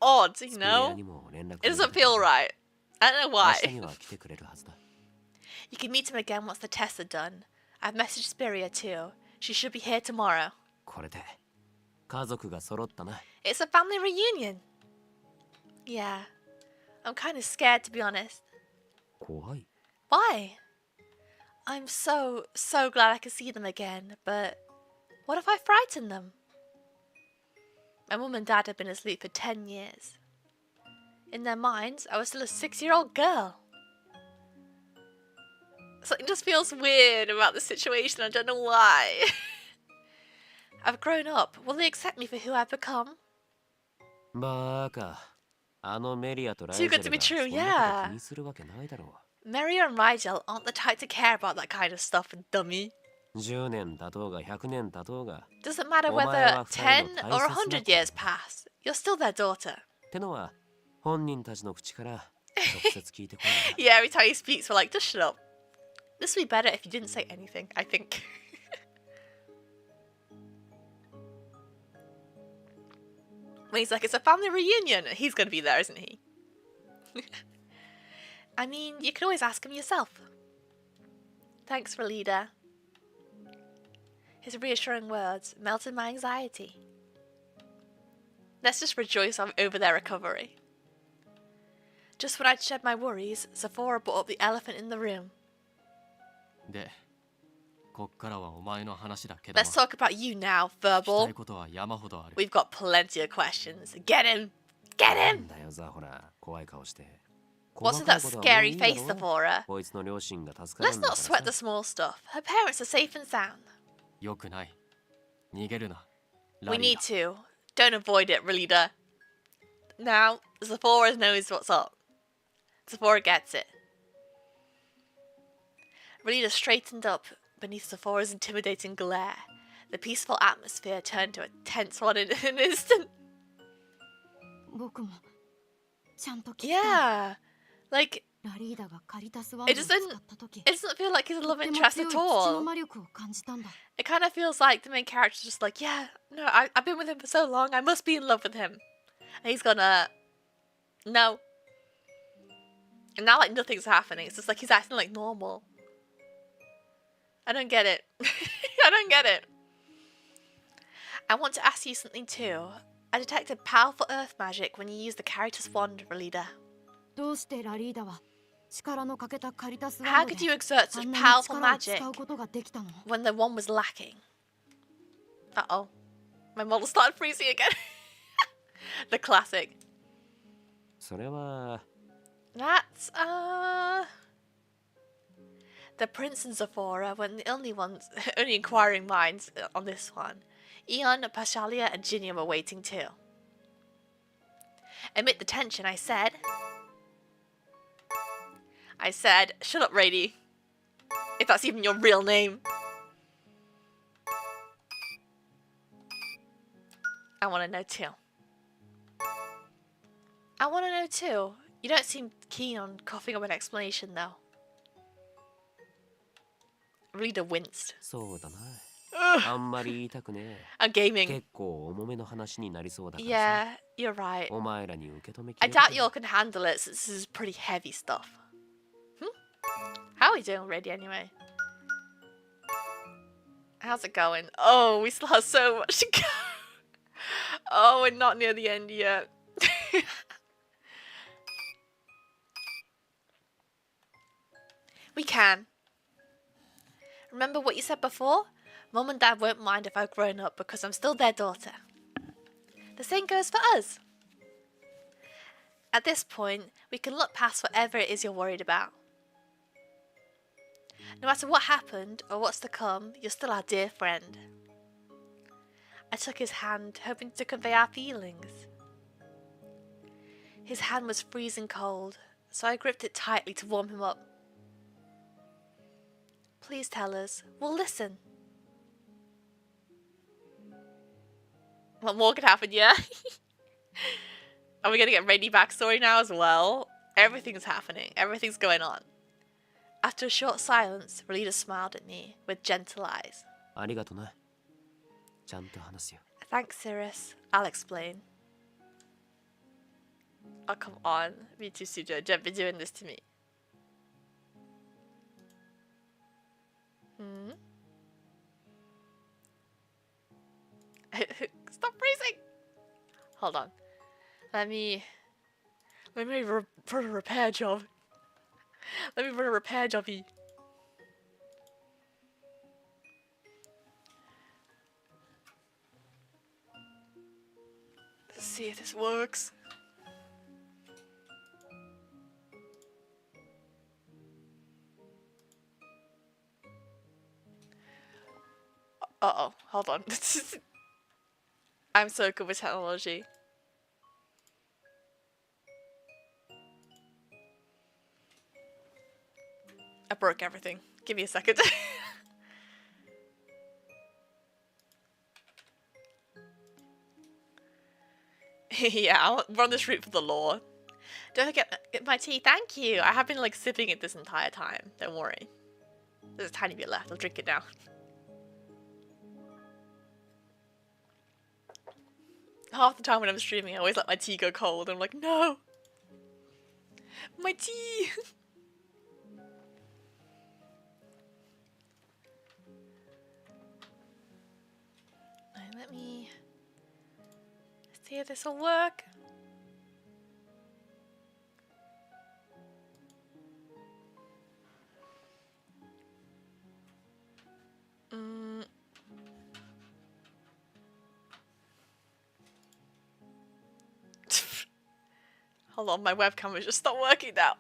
odd, you スクエア know? にも連絡 It を入れ doesn't た feel right. I don't know 明 why. 日には来てくれるはずだ You can meet him again once the tests are done. I've messaged Spiria too. She should be here tomorrow. これで家族が揃ったな It's a family reunion. Yeah. I'm kind of scared, to be honest. 怖い Why? I'm so glad I could see them again, but what if I frighten them? My mum and dad had been asleep for 10 years. In their minds, I was still a 6-year-old girl. Something just feels weird about the situation, I don't know why. I've grown up. Will they accept me for who I've become? バーカあのメリアとライ Too ゼ good ル to be が true, そんなこと yeah. 気にするわけないだろ Meria and Rigel aren't the type to care about that kind of stuff, dummy. う10年経とうが100年経とうが Doesn't matter お前 whether は二人の 10 大 or 切な 100 years pass. You're still their daughter. ってのは本人たちの口から直接聞いてこい Yeah, every time he speaks, we're like, just shut up. This would be better if you didn't say anything, I think. When he's like, it's a family reunion, he's going to be there, isn't he? I mean, you can always ask him yourself. Thanks, Relida. His reassuring words melted my anxiety. Let's just rejoice over their recovery. Just when I'd shed my worries, Sephora brought up the elephant in the room. で、こっからはお前の話だけども Let's talk about you now, 聞きたい Verbal. ことは山ほどある We've got plenty of questions. Get him! Get な him! んだよザホラ怖い顔して What's with that scary face, Sephora? こいつの両親が助かる Let's んだ not から sweat the small stuff. Her parents are safe and sound. よくない逃げるな We ラリー need ダ to. Don't avoid it, Relida. Now, Sephora knows what's up. Sephora gets it. Relida straightened up beneath Sephora's intimidating glare. The peaceful atmosphere turned to a tense one in an instant. 僕もちゃんと聞きたい。 Yeah. Like, ラリーダがカリタスワン It ドを使 doesn't った時 it doesn't feel like he's a とっ love ても interest 強い at 土の all. 魔力を感じたんだ。 It kind of feels like the main character's just like, yeah, no, I've been with him for so long, I must be in love with him. And he's gonna... No. And now, like, nothing's happening. It's just like he's acting like normal. I don't get it. I don't get it. I want to ask you something too. I detected powerful earth magic when you used the Caritas wand, Relida. どうしてラリーダは力のかけたカリタスワ How ンド could で you exert あ such んなに powerful 力を magic 使うことができたの？ when the one was lacking? Uh-oh. My model started freezing again. The classic. それは That's, the Prince and Zephora were the only ones, only inquiring minds on this one. Eon, Paschlia, and Ginia were waiting too. Amid the tension, I said, shut up, Rady. If that's even your real name. I want to know too. I want to know too. You don't seem keen on coughing up an explanation though. Rita winced. そうだな。あんまり言いたくねえ。 I'm gaming. 結構重めの話になりそうだからさ。 Yeah, you're right. お前らに受け止めき I れるか doubt you all can handle it since this is pretty heavy stuff. How are we doing already anyway? How's it going? Oh, we still have so much to go. Oh, we're not near the end yet. We can. Remember what you said before? Mum and Dad won't mind if I've grown up because I'm still their daughter. The same goes for us. At this point, we can look past whatever it is you're worried about. No matter what happened or what's to come, you're still our dear friend. I took his hand, hoping to convey our feelings. His hand was freezing cold, so I gripped it tightly to warm him up. Please tell us. We'll listen. What more could happen, yeah? Are we gonna get Rainy backstory now as well? Everything's happening. Everything's going on. After a short silence, Relita smiled at me with gentle eyes. ありがとな。ちゃんと話すよ。 Thanks, Cirrus. I'll explain. Oh, come on. Me too, Sujo. Don't be doing this to me. Stop freezing! Hold on. Let me run a repair job. Let me run a repair jobby. Let's see if this works. Uh-oh, hold on. I'm so good with technology. I broke everything. Give me a second. Yeah, I'll run this route for the lore. Don't forget my tea. Thank you. I have been like sipping it this entire time. Don't worry. There's a tiny bit left. I'll drink it now. Half the time when I'm streaming, I always let my tea go cold. I'm like, no! My tea! Right, let me see if this will work. Hold on, my webcam has just stopped working now.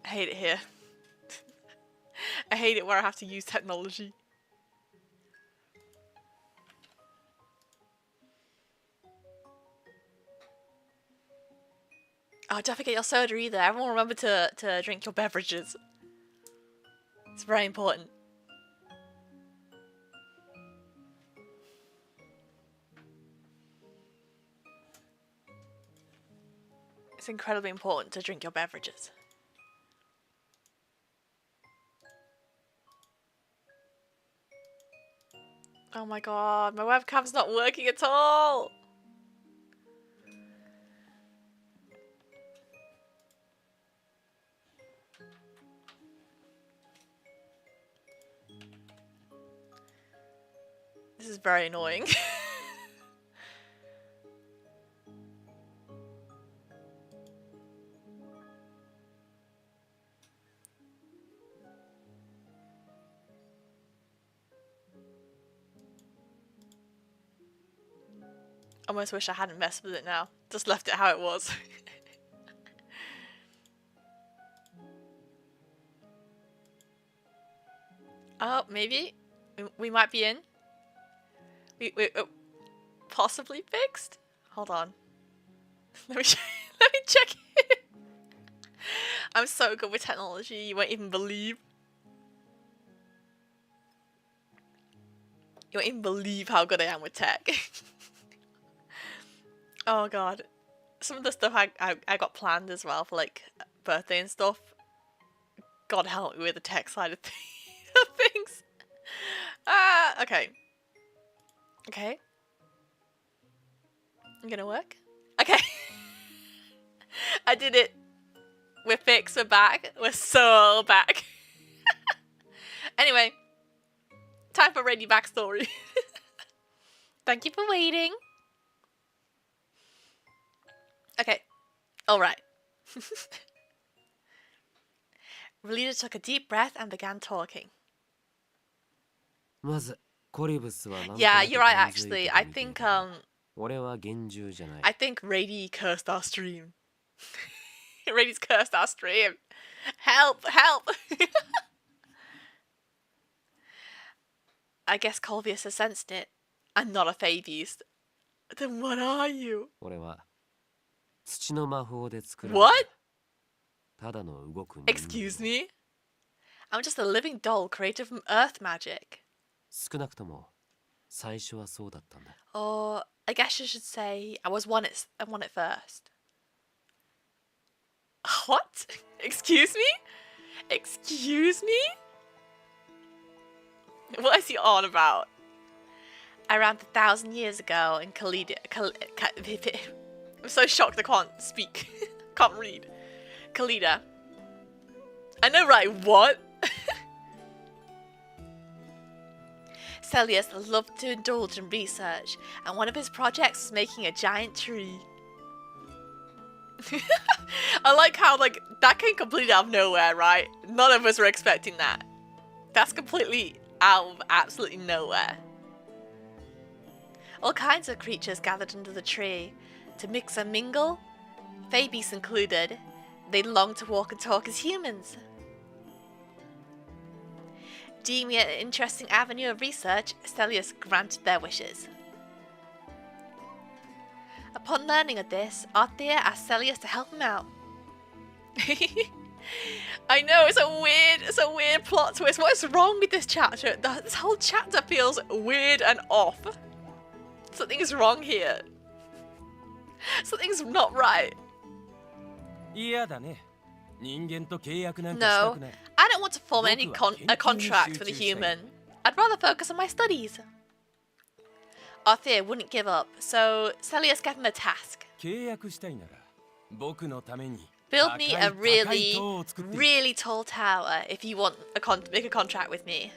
I hate it here. I hate it where I have to use technology. Oh, don't forget your soda either. Everyone remember to drink your beverages. It's very important. It's incredibly important to drink your beverages. Oh my god, my webcam's not working at all! This is very annoying. Almost wish I hadn't messed with it now. Just left it how it was. Oh, maybe? We might be in? We possibly fixed? Hold on. Let me check it. I'm so good with technology, you won't even believe. You won't even believe how good I am with tech. Oh god. Some of the stuff I got planned as well for like birthday and stuff. God help me with the tech side of things. Okay. Okay. I'm gonna work. Okay. I did it. We're fixed, we're back. We're so back. Anyway. Time for Rainy backstory. Thank you for waiting. Okay. Alright. Relita took a deep breath and began talking. Yeah, you're right actually. I think Rady cursed our stream. Rady's cursed our stream. Help! Help! I guess Colvius has sensed it. I'm not a Fae beast. Then what are you? What? Excuse me? I'm just a living doll created from earth magic. Or I guess you should say I won it first. What? Excuse me? Excuse me? What is he on about? Around 1,000 years ago in I'm so shocked I can't speak. Can't read. Kalida. I know, right? What? Celius loved to indulge in research, and one of his projects was making a giant tree. I like how, like, that came completely out of nowhere, right? None of us were expecting that. That's completely out of absolutely nowhere. All kinds of creatures gathered under the tree to mix and mingle, Fae beasts included. They longed to walk and talk as humans. Deeming it an interesting avenue of research, Celius granted their wishes. Upon learning of this, Arthea asked Celius to help him out. I know, it's a weird plot twist. What is wrong with this chapter? This whole chapter feels weird and off. Something is wrong here. Something's not right. No, I don't want to form any contract with a human. I'd rather focus on my studies. Arthea wouldn't give up, so Celius gave him a task. Build me a really tall tower if you want to make a contract with me.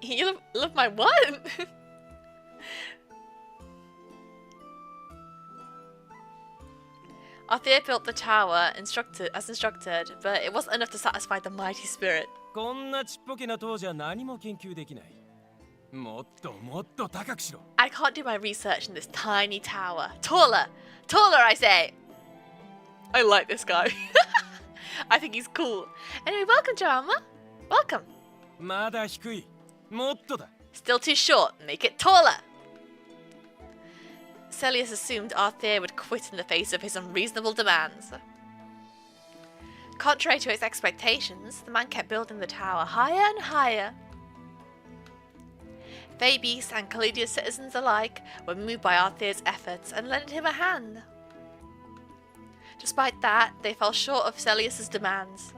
You love my what? Arthea built the tower as instructed, but it wasn't enough to satisfy the mighty spirit. I can't do my research in this tiny tower. Taller! Taller, I say! I like this guy. I think he's cool. Anyway, welcome, Joama. Welcome. Still too short. Make it taller. Celius assumed Arthea would quit in the face of his unreasonable demands. Contrary to his expectations, the man kept building the tower higher and higher. Fae beasts and Caladia's citizens alike were moved by Arthur's efforts and lended him a hand. Despite that, they fell short of Celius's demands.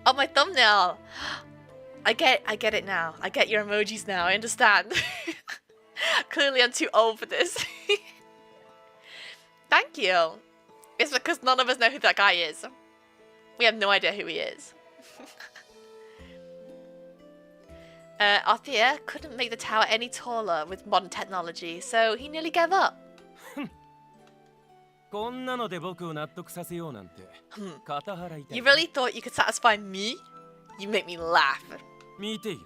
Oh, my thumbnail! I get it now. I get your emojis now. I understand. Clearly, I'm too old for this. Thank you. It's because none of us know who that guy is. We have no idea who he is. Arthur couldn't make the tower any taller with modern technology, so he nearly gave up. こんなので僕を納得させようなんて肩払いたい You really thought you could satisfy me? You make me laugh. 見ていろ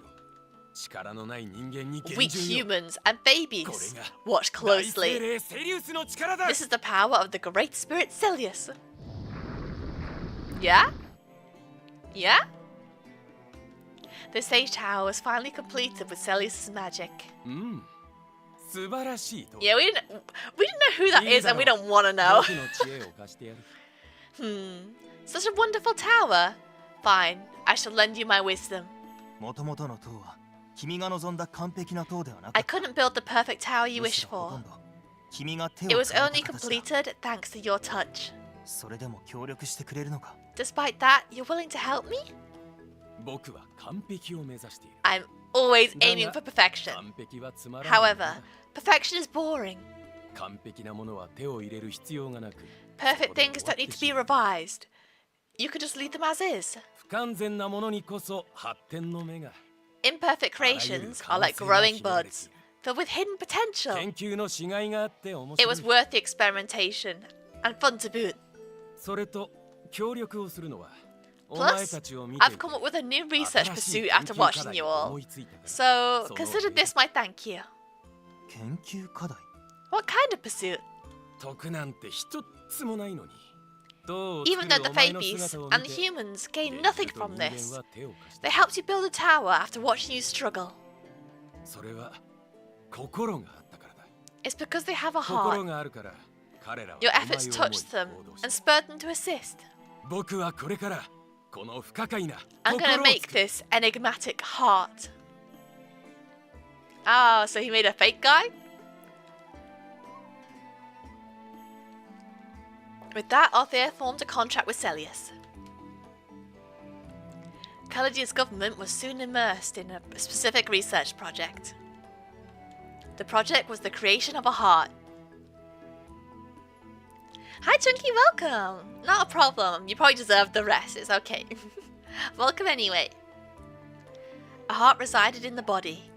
力のない人間に Weak humans and babies. Watch closely. This is the power of the great spirit Cirrus. Yeah? Yeah? The sage tower was finally completed with Cirrus's magic. Yeah, we didn't know who that is and we don't want to know. Such a wonderful tower. Fine, I shall lend you my wisdom. I couldn't build the perfect tower you wished for. It was only completed thanks to your touch. Despite that, you're willing to help me? I'm always aiming for perfection. However, perfection is boring. Perfect things don't need to be revised. You could just leave them as is. Imperfect creations are like growing buds, filled with hidden potential. It was worth the experimentation, and fun to boot. Plus, I've come up with a new research pursuit after watching you all. So, consider this my thank you. What kind of pursuit? Even though the Fae beasts and the humans gain nothing from this, they helped you build a tower after watching you struggle. It's because they have a heart. Your efforts touched them and spurred them to assist. I'm gonna make this enigmatic heart. Oh, so he made a fake guy? With that, Arthur formed a contract with Cirrus. Caladia's government was soon immersed in a specific research project. The project was the creation of a heart. Hi Chunky, welcome! Not a problem, you probably deserve the rest, it's okay. Welcome anyway. A heart resided in the body.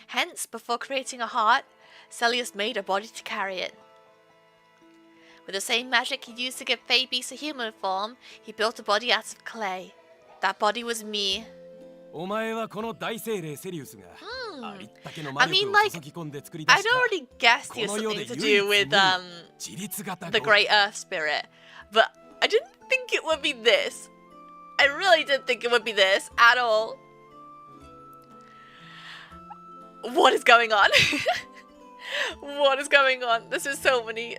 Hence, before creating a heart, Cirrus made a body to carry it. With the same magic he used to give Fae beasts a human form, he built a body out of clay. That body was me. I mean, like, I'd already guessed he was something to do with the Great Earth Spirit, but I didn't think it would be this. I really didn't think it would be this at all. What is going on? What is going on? There's so many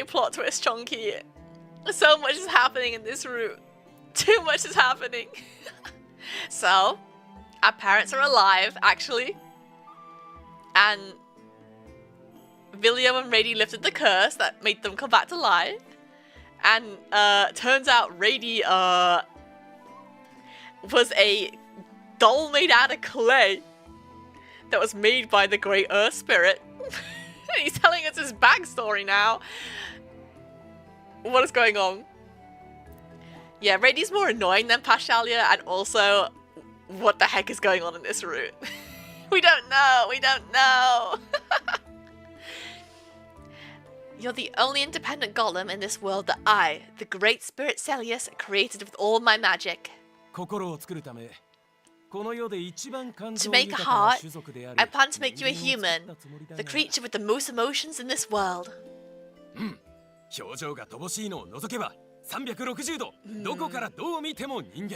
plot twists, Chunky. So much is happening in this route. Too much is happening. So, our parents are alive, actually. And Vilio and Rady lifted the curse that made them come back to life. And turns out Rady was a doll made out of clay that was made by the Great Earth Spirit. He's telling us his backstory now. What is going on? Yeah, Rady's more annoying than Paschlia, and also, what the heck is going on in this route? We don't know, we don't know. You're the only independent golem in this world that I, the Great Spirit Cirrus, created with all my magic. To make a heart, I plan to make you a human, the creature with the most emotions in this world.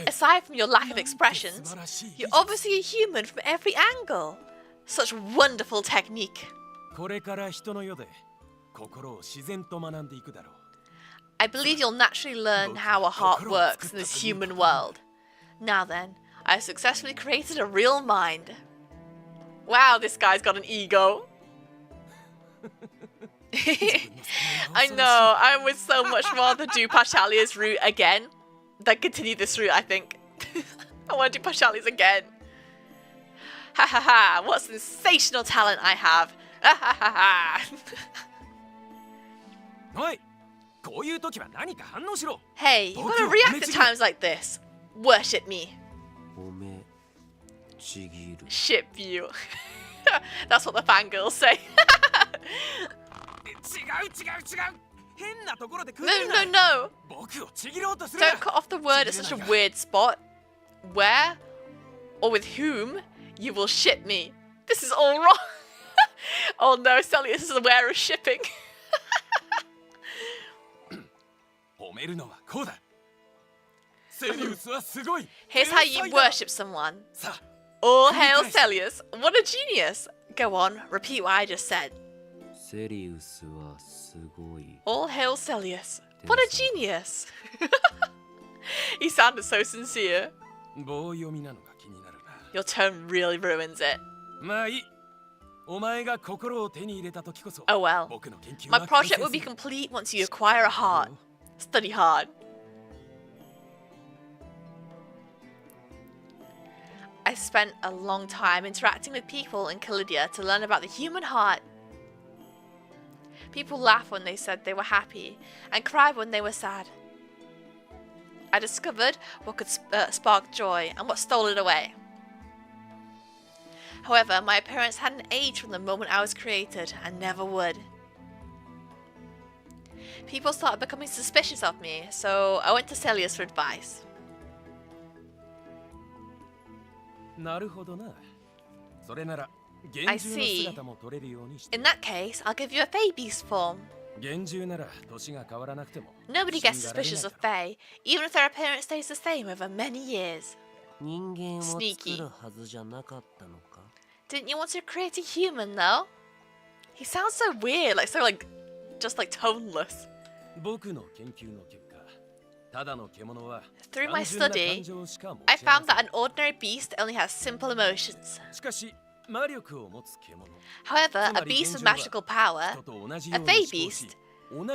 Aside from your lack of expressions, you're obviously a human from every angle. Such wonderful technique. I believe you'll naturally learn how a heart works in this human world. Now then, I successfully created a real mind. Wow, this guy's got an ego. I know, I would so much rather do Paschalia's route again than continue this route, I think. I want to do Paschalia's again. Ha ha ha, what sensational talent I have. Ha ha ha ha. Hey, you gotta react at times like this. Worship me. おめちぎる Ship you. That's what the fangirls say. No, no, no. Don't cut off the word at such a weird spot. Where or with whom you will ship me. This is all wrong. Oh no, Celius is aware of shipping. Here's how you worship someone. All hail Celius. What a genius. Go on, repeat what I just said. セリウスはすごい All hail Celius. What a genius. He sounded so sincere. Your tone really ruins it. Oh well. My project will be complete once you acquire a heart. Study hard. I spent a long time interacting with people in Caelum to learn about the human heart. People laughed when they said they were happy and cried when they were sad. I discovered what could spark joy and what stole it away. However, my appearance hadn't aged from the moment I was created and never would. People started becoming suspicious of me, so I went to Celius for advice. I see. In that case, I'll give you a Fae beast form. Nobody gets suspicious of Fae, even if their appearance stays the same over many years. Sneaky. Didn't you want to create a human, though? He sounds so weird, just toneless. Through my study, I found that an ordinary beast only has simple emotions. However, a beast with magical power, a Fae beast,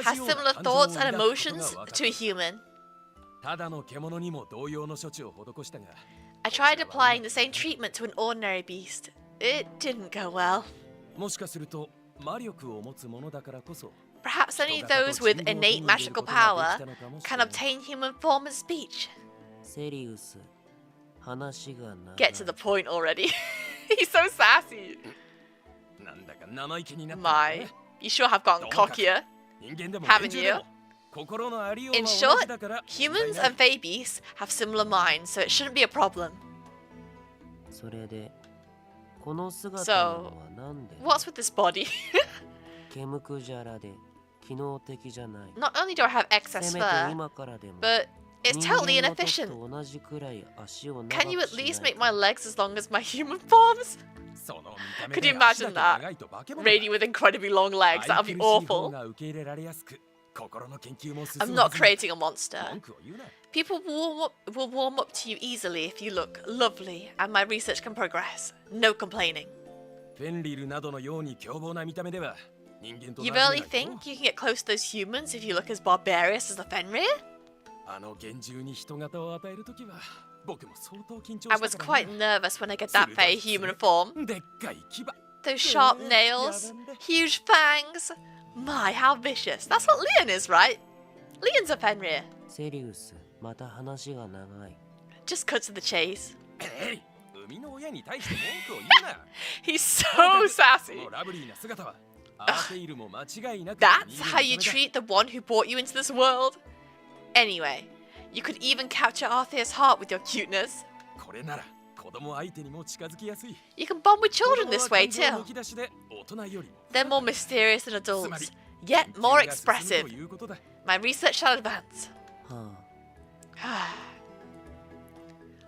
has similar thoughts and emotions to a human. I tried applying the same treatment to an ordinary beast. It didn't go well. Perhaps only those with innate magical power can obtain human form and speech. Get to the point already. He's so sassy. My, you sure have gotten cockier, haven't you? In short, humans and Fae beasts have similar minds, so it shouldn't be a problem. So, what's with this body? Not only do I have excess fur, but it's totally inefficient. Can you at least make my legs as long as my human forms? Could you imagine that? Rady with incredibly long legs, that would be awful. I'm not creating a monster. People will warm up to you easily if you look lovely and my research can progress. No complaining. You really think you can get close to those humans if you look as barbarous as the Fenrir? I was quite nervous when I get that Fae human form. Those sharp nails, huge fangs. My, how vicious. That's what Leon is, right? Leon's a Fenrir. Just cut to the chase. He's so sassy. That's how you treat the one who brought you into this world? Anyway, you could even capture Arthea's heart with your cuteness. You can bond with children this way too. They're more mysterious than adults, yet more expressive. My research shall advance.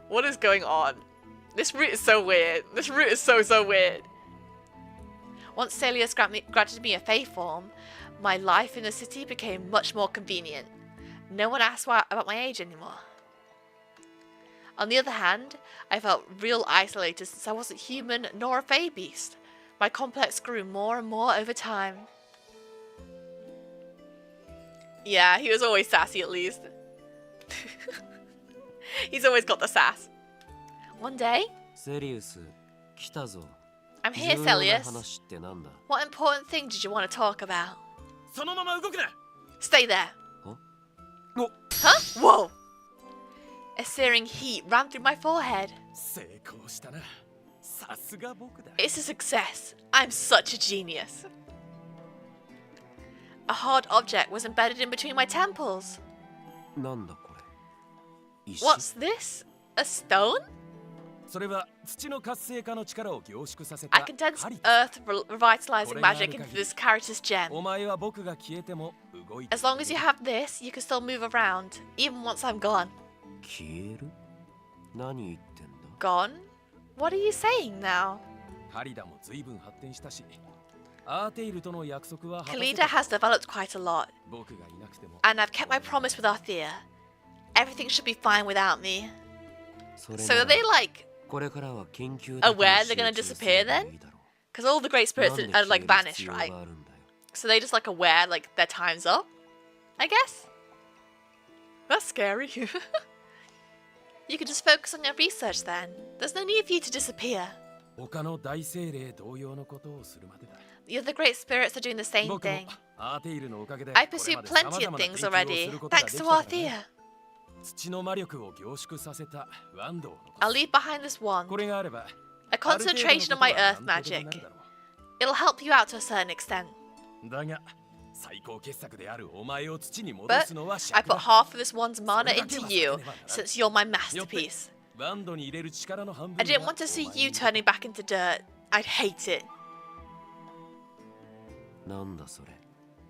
What is going on? This route is so weird. This route is so weird. Once Celius granted me a Fae form, my life in the city became much more convenient. No one asked about my age anymore. On the other hand, I felt real isolated since I wasn't human nor a fey beast. My complex grew more and more over time. Yeah, he was always sassy at least. He's always got the sass. One day, セリウス、来たぞ。 I'm here, 重要な Celius. 話ってなんだ？ What important thing did you want to talk about? そのまま動くな。 Stay there. Huh? Huh? Whoa! A searing heat ran through my forehead. 成功したな。さすが僕だ。 It's a success. I'm such a genius. A hard object was embedded in between my temples. なんだこれ？石？ What's this? A stone? それは土の活性化の力を凝縮させた I condensed カリ earth revitalizing magic into this character's gem. お前は僕が消えても動いて As long as you have this, you can still move around, even once I'm gone. 消える？何言ってんだ？ Gone? What are you saying now? カリダも随分発展したし、アーテイルとの約束は果たせ Kalida た。 has developed quite a lot, 僕がいなくても and I've kept my promise with Althea. Everything should be fine without me. それ So な are ら they like これからは研究だけに aware they're gonna 集中す disappear れば then? いいだろう。 Because all the great spirits なんで are 消 like える vanished, 必要 right? があるんだよ。 So they just like aware like their time's up? I guess? That's scary. You can just focus on your research then. There's no need for you to disappear. 他の大精霊同様のことをするまでだ。 The other great spirits are doing the same 僕も thing. アーテイルのおかげで I これ pursued まで plenty 様 of 々な things 研究を already, することが thanks でき to たからね。 Althea. 土の魔力を凝縮させたワンドを I'll 残す。 leave behind this wand, これがあれば a concentration of my earth magic. It'll help you out to a certain extent. だが最高傑作であるお前を土に戻 But すのは I 尺 put だ。 half of this wand's mana into you, since you're my masterpiece. ワンドに入れる力の半分 I didn't want to see you turning back into dirt. I'd hate it. なんだそれ？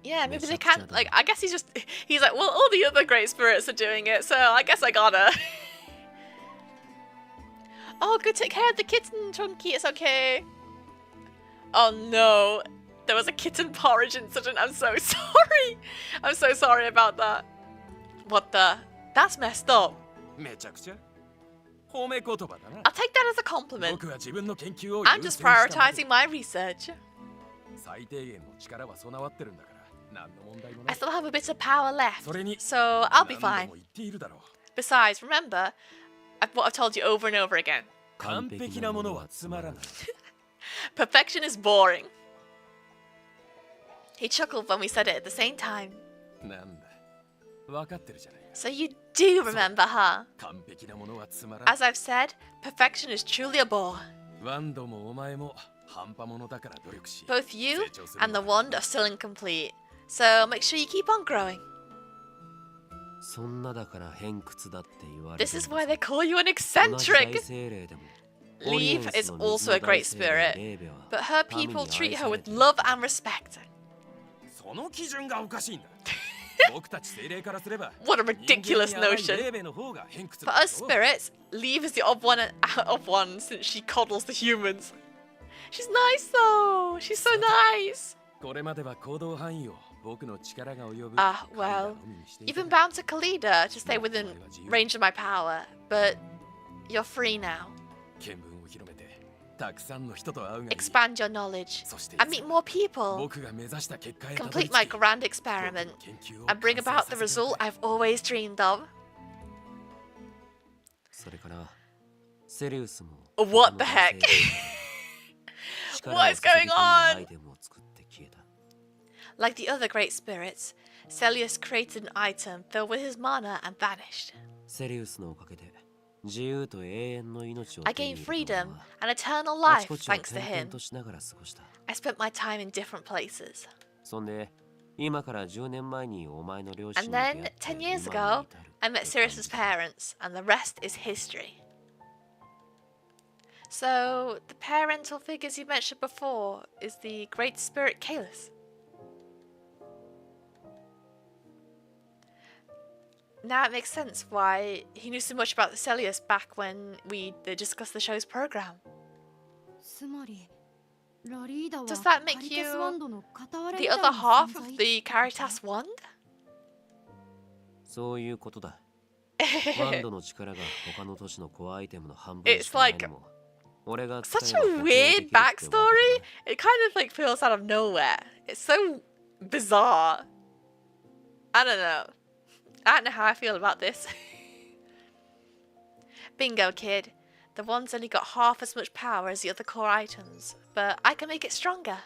Yeah, maybe they can't. Like, I guess he's like, well, all the other great spirits are doing it, so I guess I gotta. Oh, go take care of the kitten, Chunky. It's okay. Oh no, there was a kitten porridge incident. I'm so sorry. I'm so sorry about that. What the? That's messed up. めちゃくちゃ褒め言葉だな。 I'll take that as a compliment. 僕は自分の研究を I'm 優先 just したまで prioritizing my research. 最低限の力は備わってるんだから何の問題もな I い。 still have a bit of power left, それに so I'll be 何度 fine. も言っているだろう。 Besides, remember, what I've told you over and over again. 完璧なものはつまらない。 Perfection is boring. He chuckled when we said it at the same time. なんだ。分かってるじゃないか。 So you do remember, huh? 完璧なものはつまらない。 As I've said, perfection is truly a bore. ワンドもお前も半端者だから努力し。 Both you 成長する and the のだ wand are still incomplete. So make sure you keep on growing. そんなだから偏屈だって言われて This る is んだ why ぞ they call you an 同じ大 eccentric. 精霊でも Leave is also a great spirit, but her people treat her with 民に愛されてる love and respect. その基準がおかしいんだ。僕たち精霊からすれば What a ridiculous 人間に甘い notion. 霊ベの方が偏屈 For だ us spirits, Leave is the odd one out of one since she coddles the humans. She's nice though. She's so nice. これまでは行動範囲を僕の力が及ぶ Ah, well, you've been bound to Kalida to stay within range of my power, but you're free now. 見聞を広めてたくさんの人と会うがいい。 Expand your knowledge そして and meet more people. 僕が目指した結果へたどり Complete my 着き grand experiment 僕の研究を and bring 完 about 成 the させて result くれ I've always dreamed of. それからセリウスも What the heck? What is going on? アイテムを作って消えた Like the other great spirits, Celius created an item filled with his mana and vanished. セリウスのおかげで自由と永遠の命を I 手に gained 入れた freedom のは and eternal あ life ちこちを thanks to 転 him. 々としながら過ごした I spent my time in different places. そんで今から10年前にお前の両親 And に出会っ then, て 10 years 今に ago, 至る I met って感 Cirrus's じだ parents, and the rest is history. So, the parental figures you mentioned before is the great spirit Caelum. Now it makes sense why he knew so much about the Celius back when we discussed the show's program. つまりラリーダは Does that make カリタスワンドの片割れ The みたい other な half 存 of 在 the Caritas wand? そういうことだワンドの力が他の都市のコアアイテムの半分 It's しかない like のも俺が such 使えば a 補強できるって weird わけ backstory. だな It kind of like feels out of nowhere. It's so bizarre. I don't know. I don't know how I feel about this. Bingo, kid. The one's only got half as much power as the other core items, but I can make it stronger.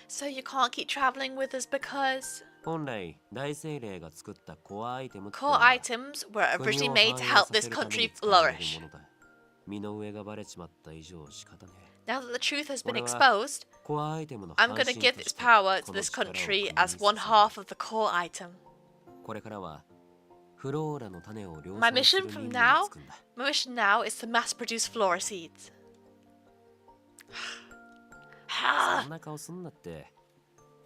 So you can't keep traveling with us because 本来大精霊が作ったコアアイテムって core items were originally made to help this country flourish. 身の上がバレちまった以上仕方ねえ Now that the truth has been exposed, コアアイテムの I'm 半 gonna 身 give と its して power to この this 力を country 国に as one 進め half of the core item. これからはフローラの種を量 My 産す mission る from 任務に now, 就くんだ my mission now is to mass produce flora seeds. そんな顔すんなって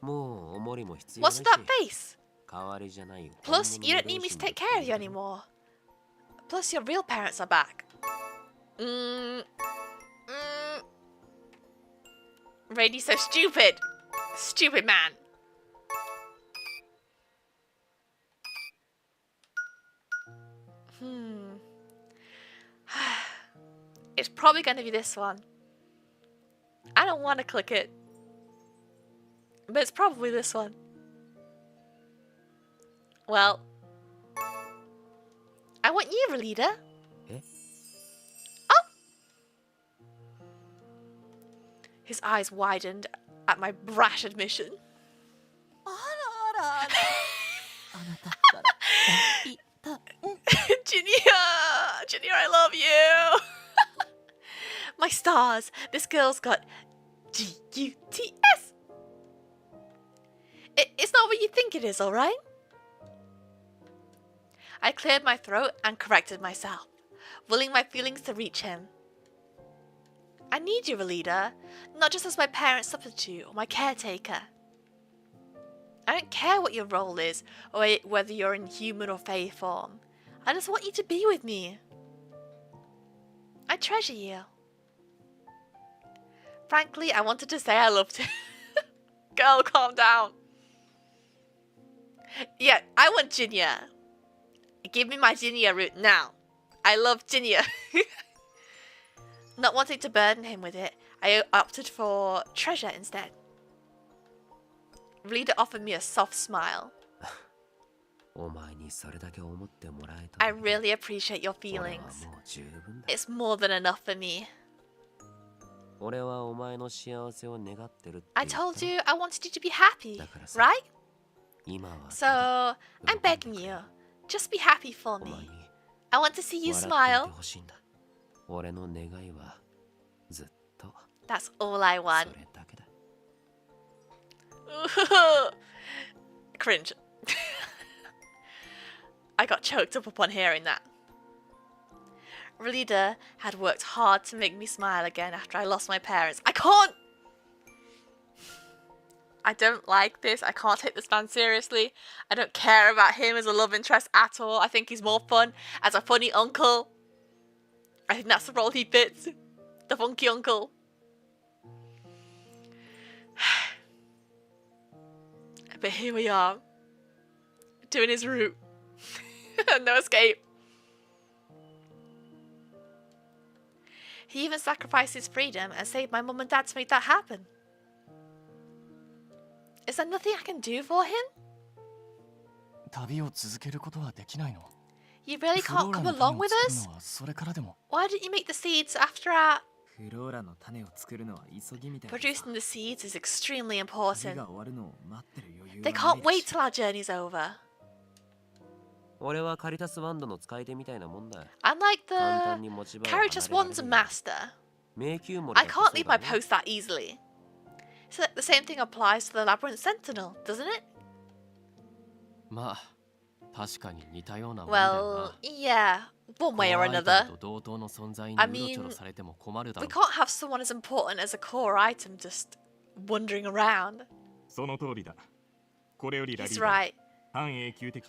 もうおもりも必要ない What's し that face? 代わりじゃないよ Plus, you don't need me to take care of you anymore. Plus, your real parents are back. Rady's so stupid. Stupid man. It's probably going to be this one. I don't want to click it. But it's probably this one. Well, I want you, Relida. Eh? Oh! His eyes widened at my brash admission. Junior, I love you. My stars, this girl's got G-U-T-S. It's not what you think it is, alright? I cleared my throat and corrected myself, willing my feelings to reach him. I need you, Relida, not just as my parent substitute or my caretaker. I don't care what your role is, or whether you're in human or fae form. I just want you to be with me. I treasure you. Frankly, I wanted to say I loved him. Girl, calm down. Yeah, I want Junior. Give me my Junior route now. I love Junior. Not wanting to burden him with it, I opted for treasure instead. Relida offered me a soft smile. I really appreciate your feelings. It's more than enough for me. I told you I wanted you to be happy, right? So, I'm begging you, just be happy for me. I want to see you smile. That's all I want. Cringe. I got choked up upon hearing that. Relida had worked hard to make me smile again after I lost my parents. I can't! I don't like this. I can't take this man seriously. I don't care about him as a love interest at all. I think he's more fun as a funny uncle. I think that's the role he fits. The funky uncle. But here we are. Doing his route. No escape. He even sacrificed his freedom and saved my mum and dad to make that happen. Is there nothing I can do for him? You really can't come along with us? Why didn't you make the seeds after our... Producing the seeds is extremely important. They can't wait till our journey's over. Unlike the Caritas One's master, I can't leave my post that easily. So the same thing applies to the Labyrinth Sentinel, doesn't it? Well, yeah, one way or another. I mean, we can't have someone as important as a core item just wandering around. He's right.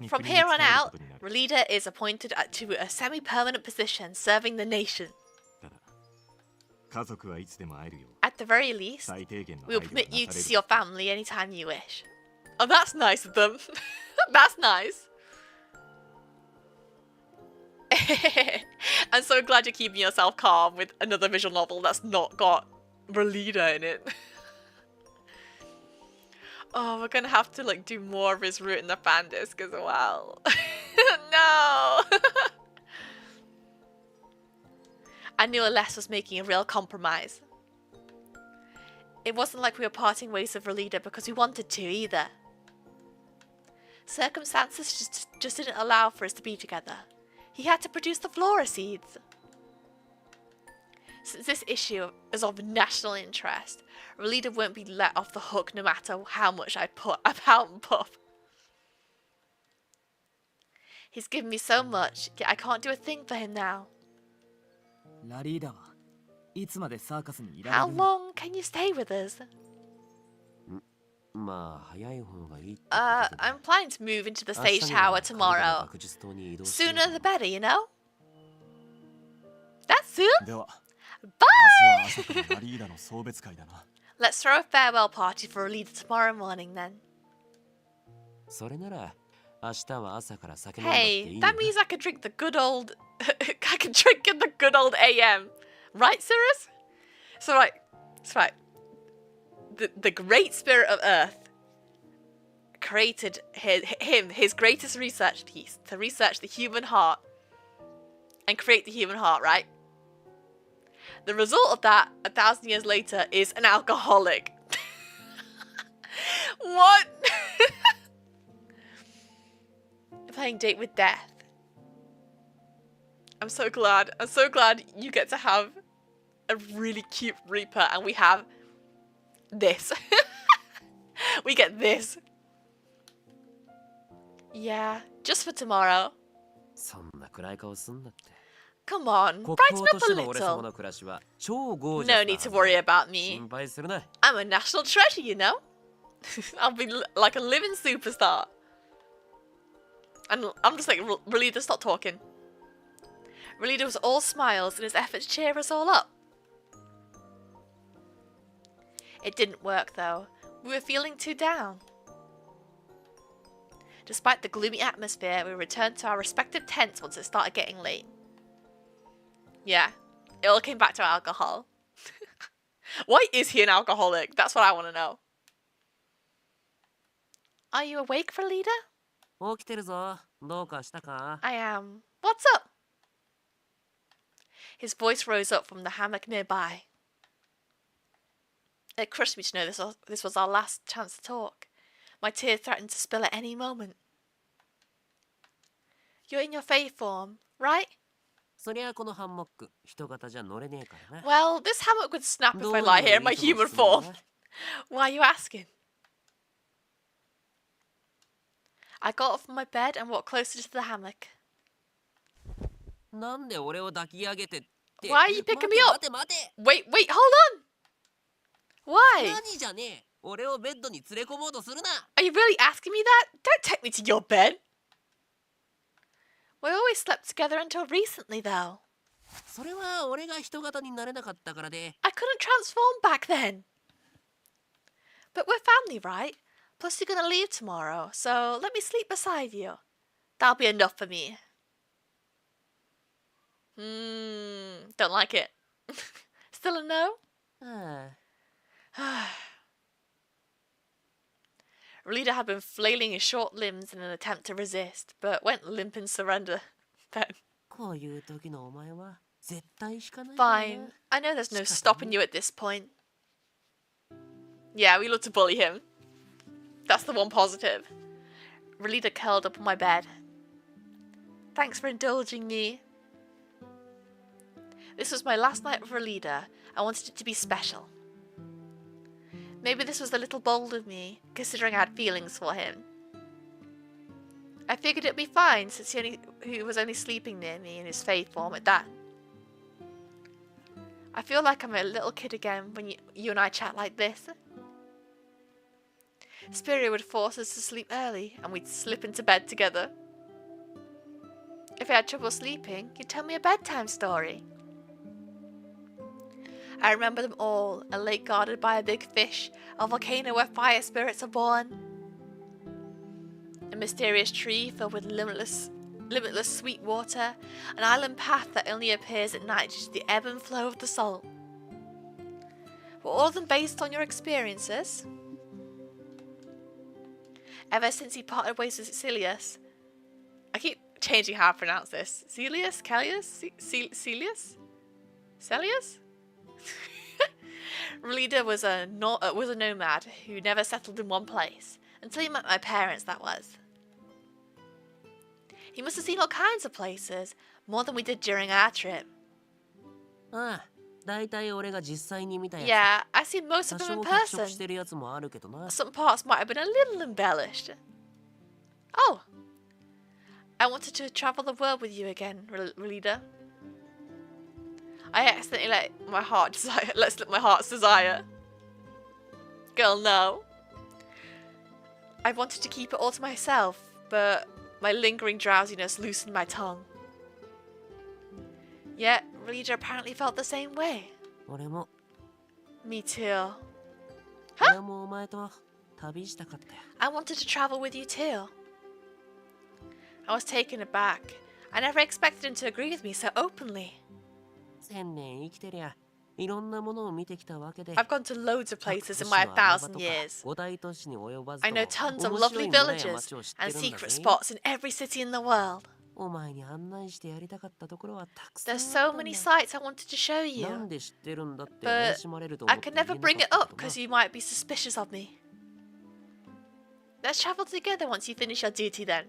From here on out, Relida is appointed to a semi-permanent position serving the nation. At the very least, we will permit you to see your family anytime you wish. Oh, that's nice of them. That's nice. I'm so glad you're keeping yourself calm with another visual novel that's not got Relida in it. Oh, we're gonna have to like do more of his route in the fan disc as well. No! I knew Aless was making a real compromise. It wasn't like we were parting ways with Relida because we wanted to either. Circumstances just didn't allow for us to be together. He had to produce the flora seeds. Since this issue is of national interest, Relida won't be let off the hook no matter how much I put about and puff. He's given me so much, yet I can't do a thing for him now. ラリーダはいつまでサーカスにいられ How るんだ long can you stay with us? まあ早い方がいいってことで I'm planning to move into the 明日 stage には tower カルダの tomorrow. 学術棟に移動する Sooner the better, you know? That soon? では Bye! 明日は朝からラリーダの送別会だな。 Let's throw a farewell party for Relida tomorrow morning then. それなら明日は朝から酒飲んだってい Hey, いよな that means I can drink the good old... I can drink in the good old AM. Right, Cirrus? So right. That's right. The great spirit of Earth created his greatest research piece to research the human heart and create the human heart, right? The result of that 1,000 years later is an alcoholic. What? Playing date with death. I'm so glad you get to have a really cute Reaper and we have this. We get this. Yeah, just for tomorrow. そんな暗い顔すんなって Come on, 国 brighten 王 up として a の俺様 little. の暮らしは超ゴージ No ャスな need はず to だ worry about me. 心配するな I'm a national treasure, you know? I'll be like a living superstar. And I'm just like, Relida, stop talking. Relida was all smiles in his effort to cheer us all up. It didn't work though. We were feeling too down. Despite the gloomy atmosphere, we returned to our respective tents once it started getting late. Yeah, it all came back to alcohol. Why is he an alcoholic? That's what I want to know. Are you awake, Relida? 起きてるぞどうかしたか I am. What's up? His voice rose up from the hammock nearby. It crushed me to know this was our last chance to talk. My tears threatened to spill at any moment. You're in your fae form, right? そりゃこのハンモック人型じゃ乗れねえからな Well, this hammock would snap if どう I いう lie here in my 意図 human が必要 form. だ Why are you asking? I got up from my bed and walked closer to the hammock. なんで俺を抱き上げてって Why are you picking me up? 待て待て Wait, hold on! Why? 何じゃねえ俺をベッドに連れ込もうとするな Are you really asking me that? Don't take me to your bed. We always slept together until recently, though. それは俺が人型になれなかったからで I couldn't transform back then. But we're family, right? Plus you're gonna leave tomorrow, so let me sleep beside you. That'll be enough for me. Don't like it. Still a no? はあ Relida had been flailing his short limbs in an attempt to resist, but went limp in surrender. Then, こういう時のお前は絶対引かないからな fine. I know there's no stopping you at this point. Yeah, we love to bully him. That's the one positive. Relida curled up on my bed. Thanks for indulging me. This was my last night with Relida. I wanted it to be special. Maybe this was a little bold of me, considering I had feelings for him. I figured it'd be fine since he was only sleeping near me in his fae form at that. I feel like I'm a little kid again when you and I chat like this. Spiria would force us to sleep early and we'd slip into bed together. If I had trouble sleeping, you'd tell me a bedtime story. I remember them all, a lake guarded by a big fish, a volcano where fire spirits are born, a mysterious tree filled with limitless limitless sweet water, an island path that only appears at night due to the ebb and flow of the soul. Were all of them based on your experiences? Ever since he parted ways with Celius, I keep changing how I pronounce this. Celius? Caelius? Celius? Celius? Relida was a nomad who never settled in one place. Until he met my parents, that was. He must have seen all kinds of places, more than we did during our trip. ああ、だいたい俺が実際に見たやつ。 Yeah, I've seen most 多 of them in 少脚色し person. てるやつもあるけどな。 Some parts might have been a little embellished. Oh! I wanted to travel the world with you again, Relida. I accidentally let my heart's desire. Girl, no. I wanted to keep it all to myself, but my lingering drowsiness loosened my tongue. Yet, Relida apparently felt the same way. 俺も、 Me too. 俺もお前と旅したかったよ。 I wanted to travel with you too. I was taken aback. I never expected him to agree with me so openly. 1000年生きてりゃ、いろんなものを見てきたわけで。 I've gone to loads of places in my 1,000 years. 五大都市に及ばず I と know tons of 面白 lovely い村や villages 町を知って and るんだ secret ぜ。 spots in every city in the world. お前に案内してやりたかったところはたくさん There's あ so ったんだ。 many sights I wanted to show なん you, で知ってるんだって but 怪しまれると思 I って could 言え never な bring か it った up けどな。 because you might be suspicious of me. Let's travel together once you finish your duty then.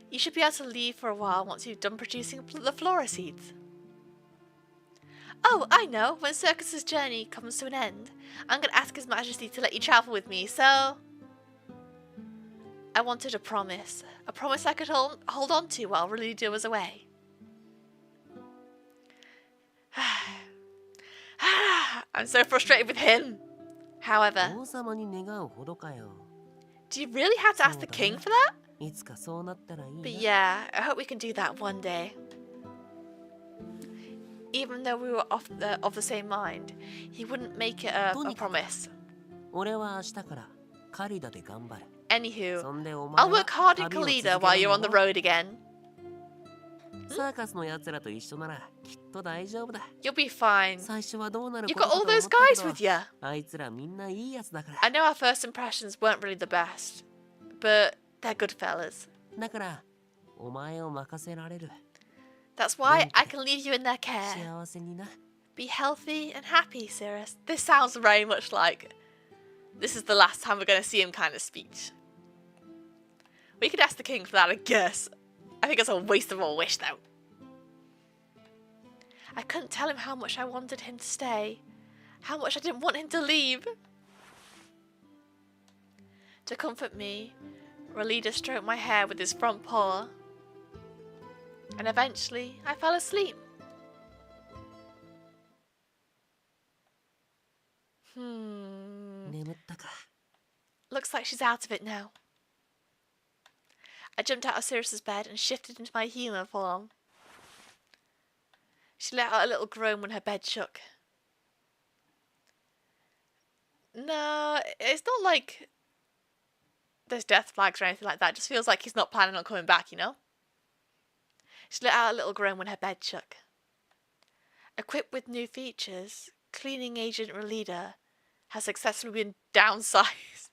You should be able to leave for a while once you've done producing the flora seeds. Oh, I know. When Circus's journey comes to an end, I'm going to ask His Majesty to let you travel with me, so... I wanted a promise I could hold on to while Relida was away. I'm so frustrated with him. However, 王様に願うほどかよ。 do you really have to ask the king for that? いつかそうなったらいいな。 But yeah, I hope we can do that one day. Even though we were of the same mind, he wouldn't make it a promise. 俺は明日からカリダで頑張る。 Anywho, そんでお前 I'll は work hard in 旅を続け Caelum る while you're on ん the だろ。 road again. サーカスの奴らと一緒ならきっと大丈夫だ。 You'll be fine. 最初はどうなる You've こと got か all と思っ those た guys けど with you. あいつらみんないいやつだから。 I know our first impressions weren't really the best, but they're good fellas. だからお前を任せられる。 That's why I can leave you in their care. 幸せにな。 Be healthy and happy, Cirrus. This sounds very much like this is the last time we're going to see him kind of speech. We could ask the king for that, I guess. I think it's a waste of a wish, though. I couldn't tell him how much I wanted him to stay, how much I didn't want him to leave. To comfort me, Relida stroked my hair with his front paw, and eventually I fell asleep. Hmm. 眠ったか。 Looks like she's out of it now. I jumped out of Cirrus's bed and shifted into my human form. She let out a little groan when her bed shook. No, it's not like there's death flags or anything like that. It just feels like he's not planning on coming back, you know? She let out a little groan when her bed shook. Equipped with new features, cleaning agent Relida has successfully been downsized.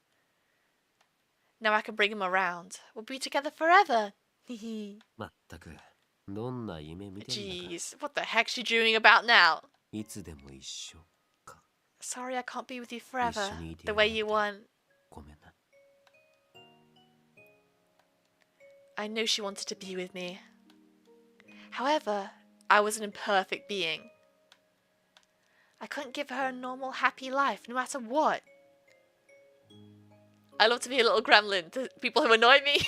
Now I can bring him around. We'll be together forever. まったくどんな夢見てるんだか。 Jeez, what the heck's she dreaming about now? いつでも一緒か。 Sorry I can't be with you forever, 一緒にいて the や way れ you て want. ごめんな。 I knew she wanted to be with me. However, I was an imperfect being. I couldn't give her a normal, happy life, no matter what. I love to be a little gremlin to people who annoy me.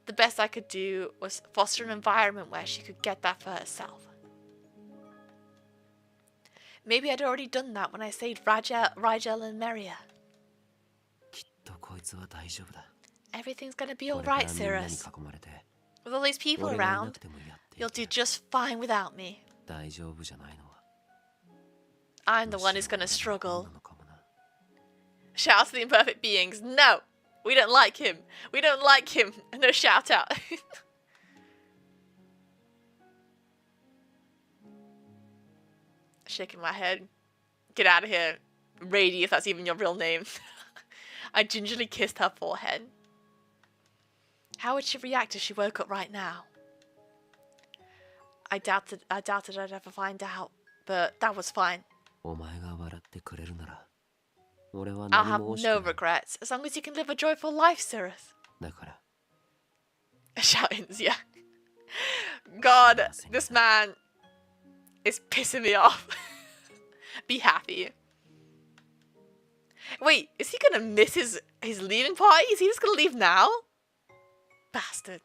The best I could do was foster an environment where she could get that for herself. Maybe I'd already done that when I saved Rigel and Meria. きっとこいつは大丈夫だ。 Everything's gonna be これから alright, みんなに Cirrus. 囲まれて With all these people 俺がいな around, くてもやってい you'll け do る。 just fine without me. 大丈夫じゃないのは I'm the one who's gonna struggle. なのかもな。 Shout out to the imperfect beings. No! We don't like him. We don't like him. No shout out. Shaking my head. Get out of here. Rady, if that's even your real name. I gingerly kissed her forehead. How would she react if she woke up right now? I doubted I'd ever find out, but that was fine. お前が笑ってくれるなら、俺は I'll 何 have も惜し no くない。 regrets, as long as you can live a joyful life, Cirrus. だから、 Shoutings, yeah. God, this man is pissing me off. Be happy. Wait, is he gonna miss his leaving party? Is he just gonna leave now? Bastard.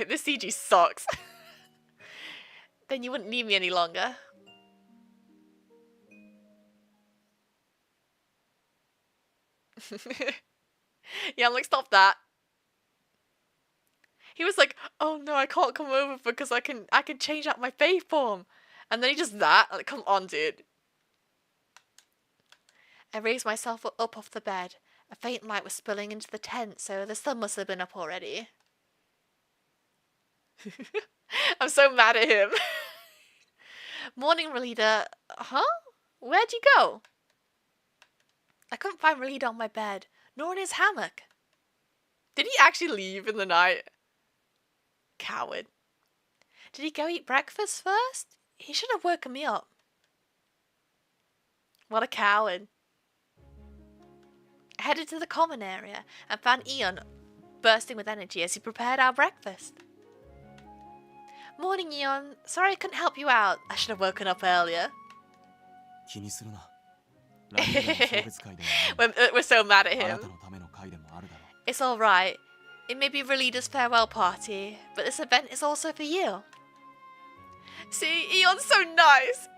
This CG sucks. Then you wouldn't need me any longer. Yeah, I'm like, stop that. He was like, oh no, I can't come over because I can change out my faith form. And then he just that. Like, come on, dude. I raised myself up off the bed. A faint light was spilling into the tent, so the sun must have been up already. I'm so mad at him. Morning, Relida. Huh? Where'd you go? I couldn't find Relida on my bed, nor in his hammock. Did he actually leave in the night? Coward. Did he go eat breakfast first? He should have woken me up. What a coward. I headed to the common area and found Eon bursting with energy as he prepared our breakfast. Morning, Eon. Sorry I couldn't help you out. I should have woken up earlier. 気にするな。ラリーダの送別会でもある。 We're so mad at あな him. たのための会でもあるだろう。 It's alright. It may be Relida's farewell party, but this event is also for you. See, Eon's so nice.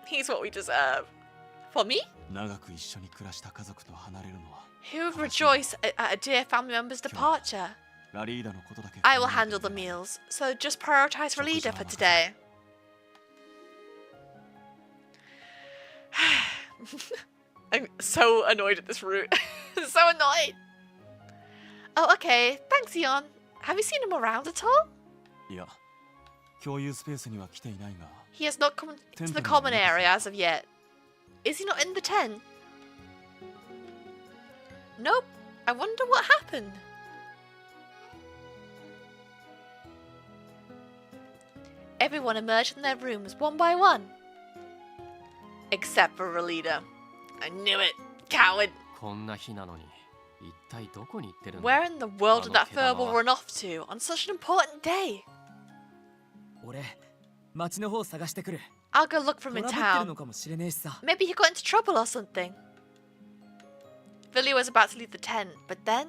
He's what we deserve. For me? 長く一緒に暮らした家族と離れるのは Who would rejoice at a dear family member's departure? ラリーダのことだけ I will handle the meals, so just prioritize Relida for today. I'm so annoyed at this route. So annoyed. Oh, okay. Thanks, Eon. Have you seen him around at all? いや、共有スペースには来ていないが、 He has not come to the common area as of yet. Is he not in the tent? Nope. I wonder what happened. Everyone emerged from their rooms one by one. Except for Relida. I knew it. Coward. こんな日なのに一体どこに行ってるんだ Where in the world did that furball run off to on such an important day? 俺町の方探してくる。 I'll go look for ト him ラ in ブってる town. のかもしれねえしさ。 Maybe he got into trouble or something. Villy was about to leave the tent, but then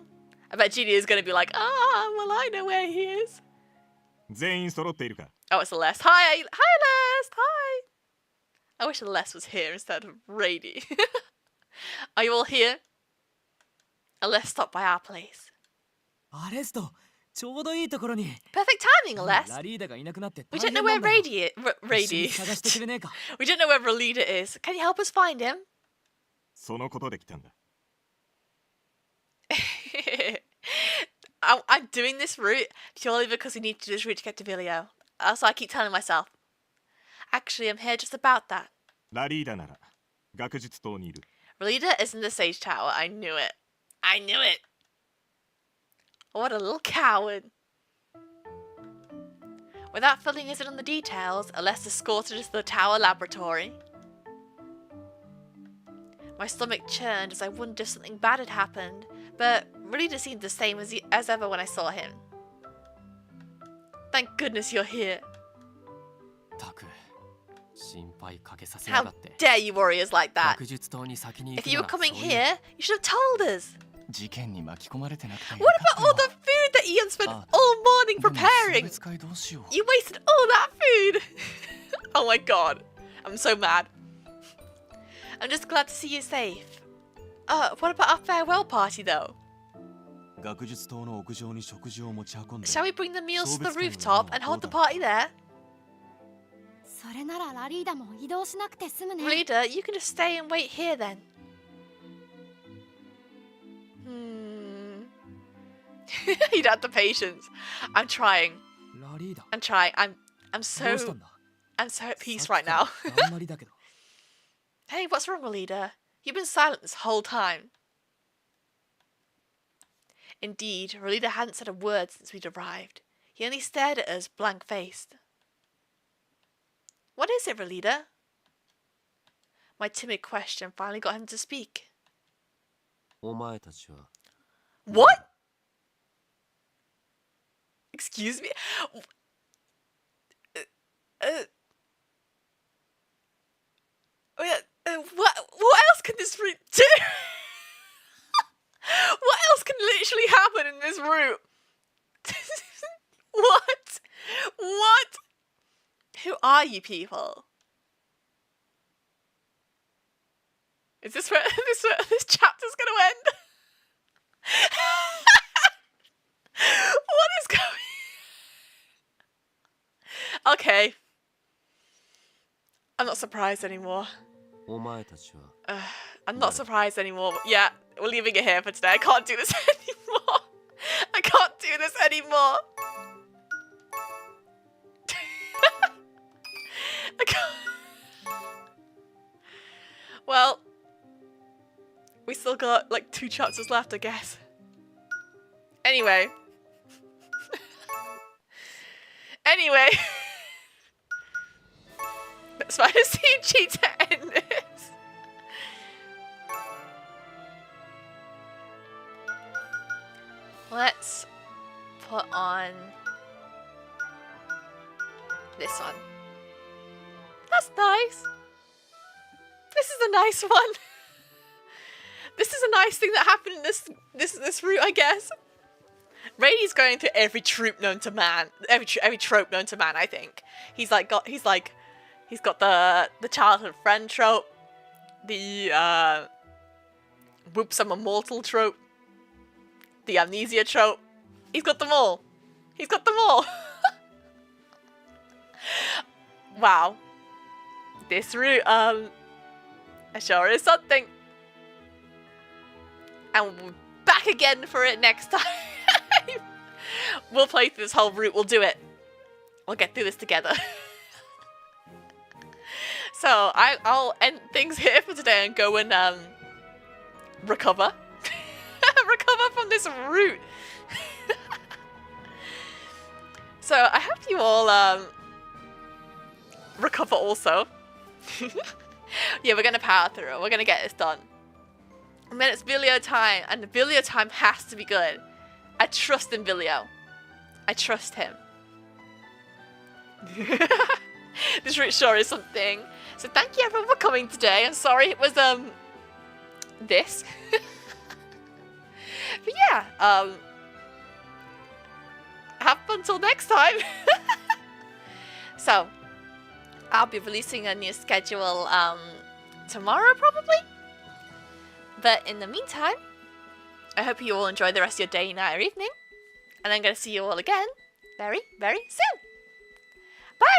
I bet Genie is going to be like, well, I know where he is. 全員揃っているか？ Oh, it's Celeste. Hi, Celeste. Hi. I wish Celeste was here instead of Rady. Are you all here? Let's stop by our place. アレスト、ちょうどいいところに。 Perfect timing, Celeste. ラリーダがいなくなって We 大 don't know 変な where んだよ。 Rady is. 一緒に Rady. 探してくれねえか。 We don't know where Relida is. Can you help us find him? そのことで来たんだ。I'm doing this route purely because we need to do this route to get to Vilio. That's what I keep telling myself. Actually, I'm here just about that. ラリーダなら学術棟にいる。 Relida is in the Sage Tower. I knew it. I knew it. What a little coward. Without filling us in on the details, Alessa escorted us to the tower laboratory. My stomach churned as I wondered if something bad had happened, but Relida seemed the same as ever when I saw him. Thank goodness you're here. たく心配かけさせや How がって dare you warriors like that? 学術棟に先に行 If く you な were ら coming そういう here, you should have told us. 事件に巻き込まれてなくてよ What か about った all よ the food that Ian spent Ah. all morning でも送 preparing? 別会どうしよう You wasted all that food! Oh my god. I'm so mad. I'm just glad to see you safe. What about our farewell party though? 学術棟の屋上に食事を持ち運んで Shall we bring the meals to the 送別会の rooftop 夜 and は hold the どうだ party there? それならラリーダも移動しなくて済むね。 Relida, you can just stay and wait here then. You don't have the patience. I'm trying. ラリーダ I'm trying. I'm どうした so んだ I'm so at peace さっ right きから now. だんまりだけど Hey, what's wrong, Relida? You've been silent this whole time. Indeed, Relida hadn't said a word since we'd arrived. He only stared at us blank-faced. What is it, Relida? My timid question finally got him to speak. お前たちは What? Excuse me? What else can this route do? What else can literally happen in this route? What? What? Who are you people? Is this where this chapter's gonna end? What is going? Okay. I'm not surprised anymore. お前たちは I'm not surprised anymore. Yeah, we're leaving it here for today. I can't do this anymore. I can't do this anymore. I can't. Well, we still got like 2 chapters left, I guess. Anyway. Anyway. That's why I see Cheetah in this. Let's put on this one. That's nice. This is a nice one. This is a nice thing that happened in this route, I guess. Raidy's going through every trope known to man, every trope known to man. I think he's got the childhood friend trope, the whoops I'm immortal trope, the amnesia trope. He's got them all. He's got them all. Wow, this route sure is something. And we're back again for it next time. We'll play through this whole route. We'll do it. We'll get through this together. So I'll end things here for today and go and recover. Recover from this route. So I hope you all recover also. Yeah, we're gonna power through it. We're gonna get this done. And then it's Vilio time, and the Vilio time has to be good. I trust in Vilio. I trust him. This route sure is something. So thank you everyone for coming today. I'm sorry it was this. But yeah, have fun till next time. So I'll be releasing a new schedule tomorrow probably. But in the meantime, I hope you all enjoy the rest of your day, night, or evening. And I'm going to see you all again very, very soon. Bye,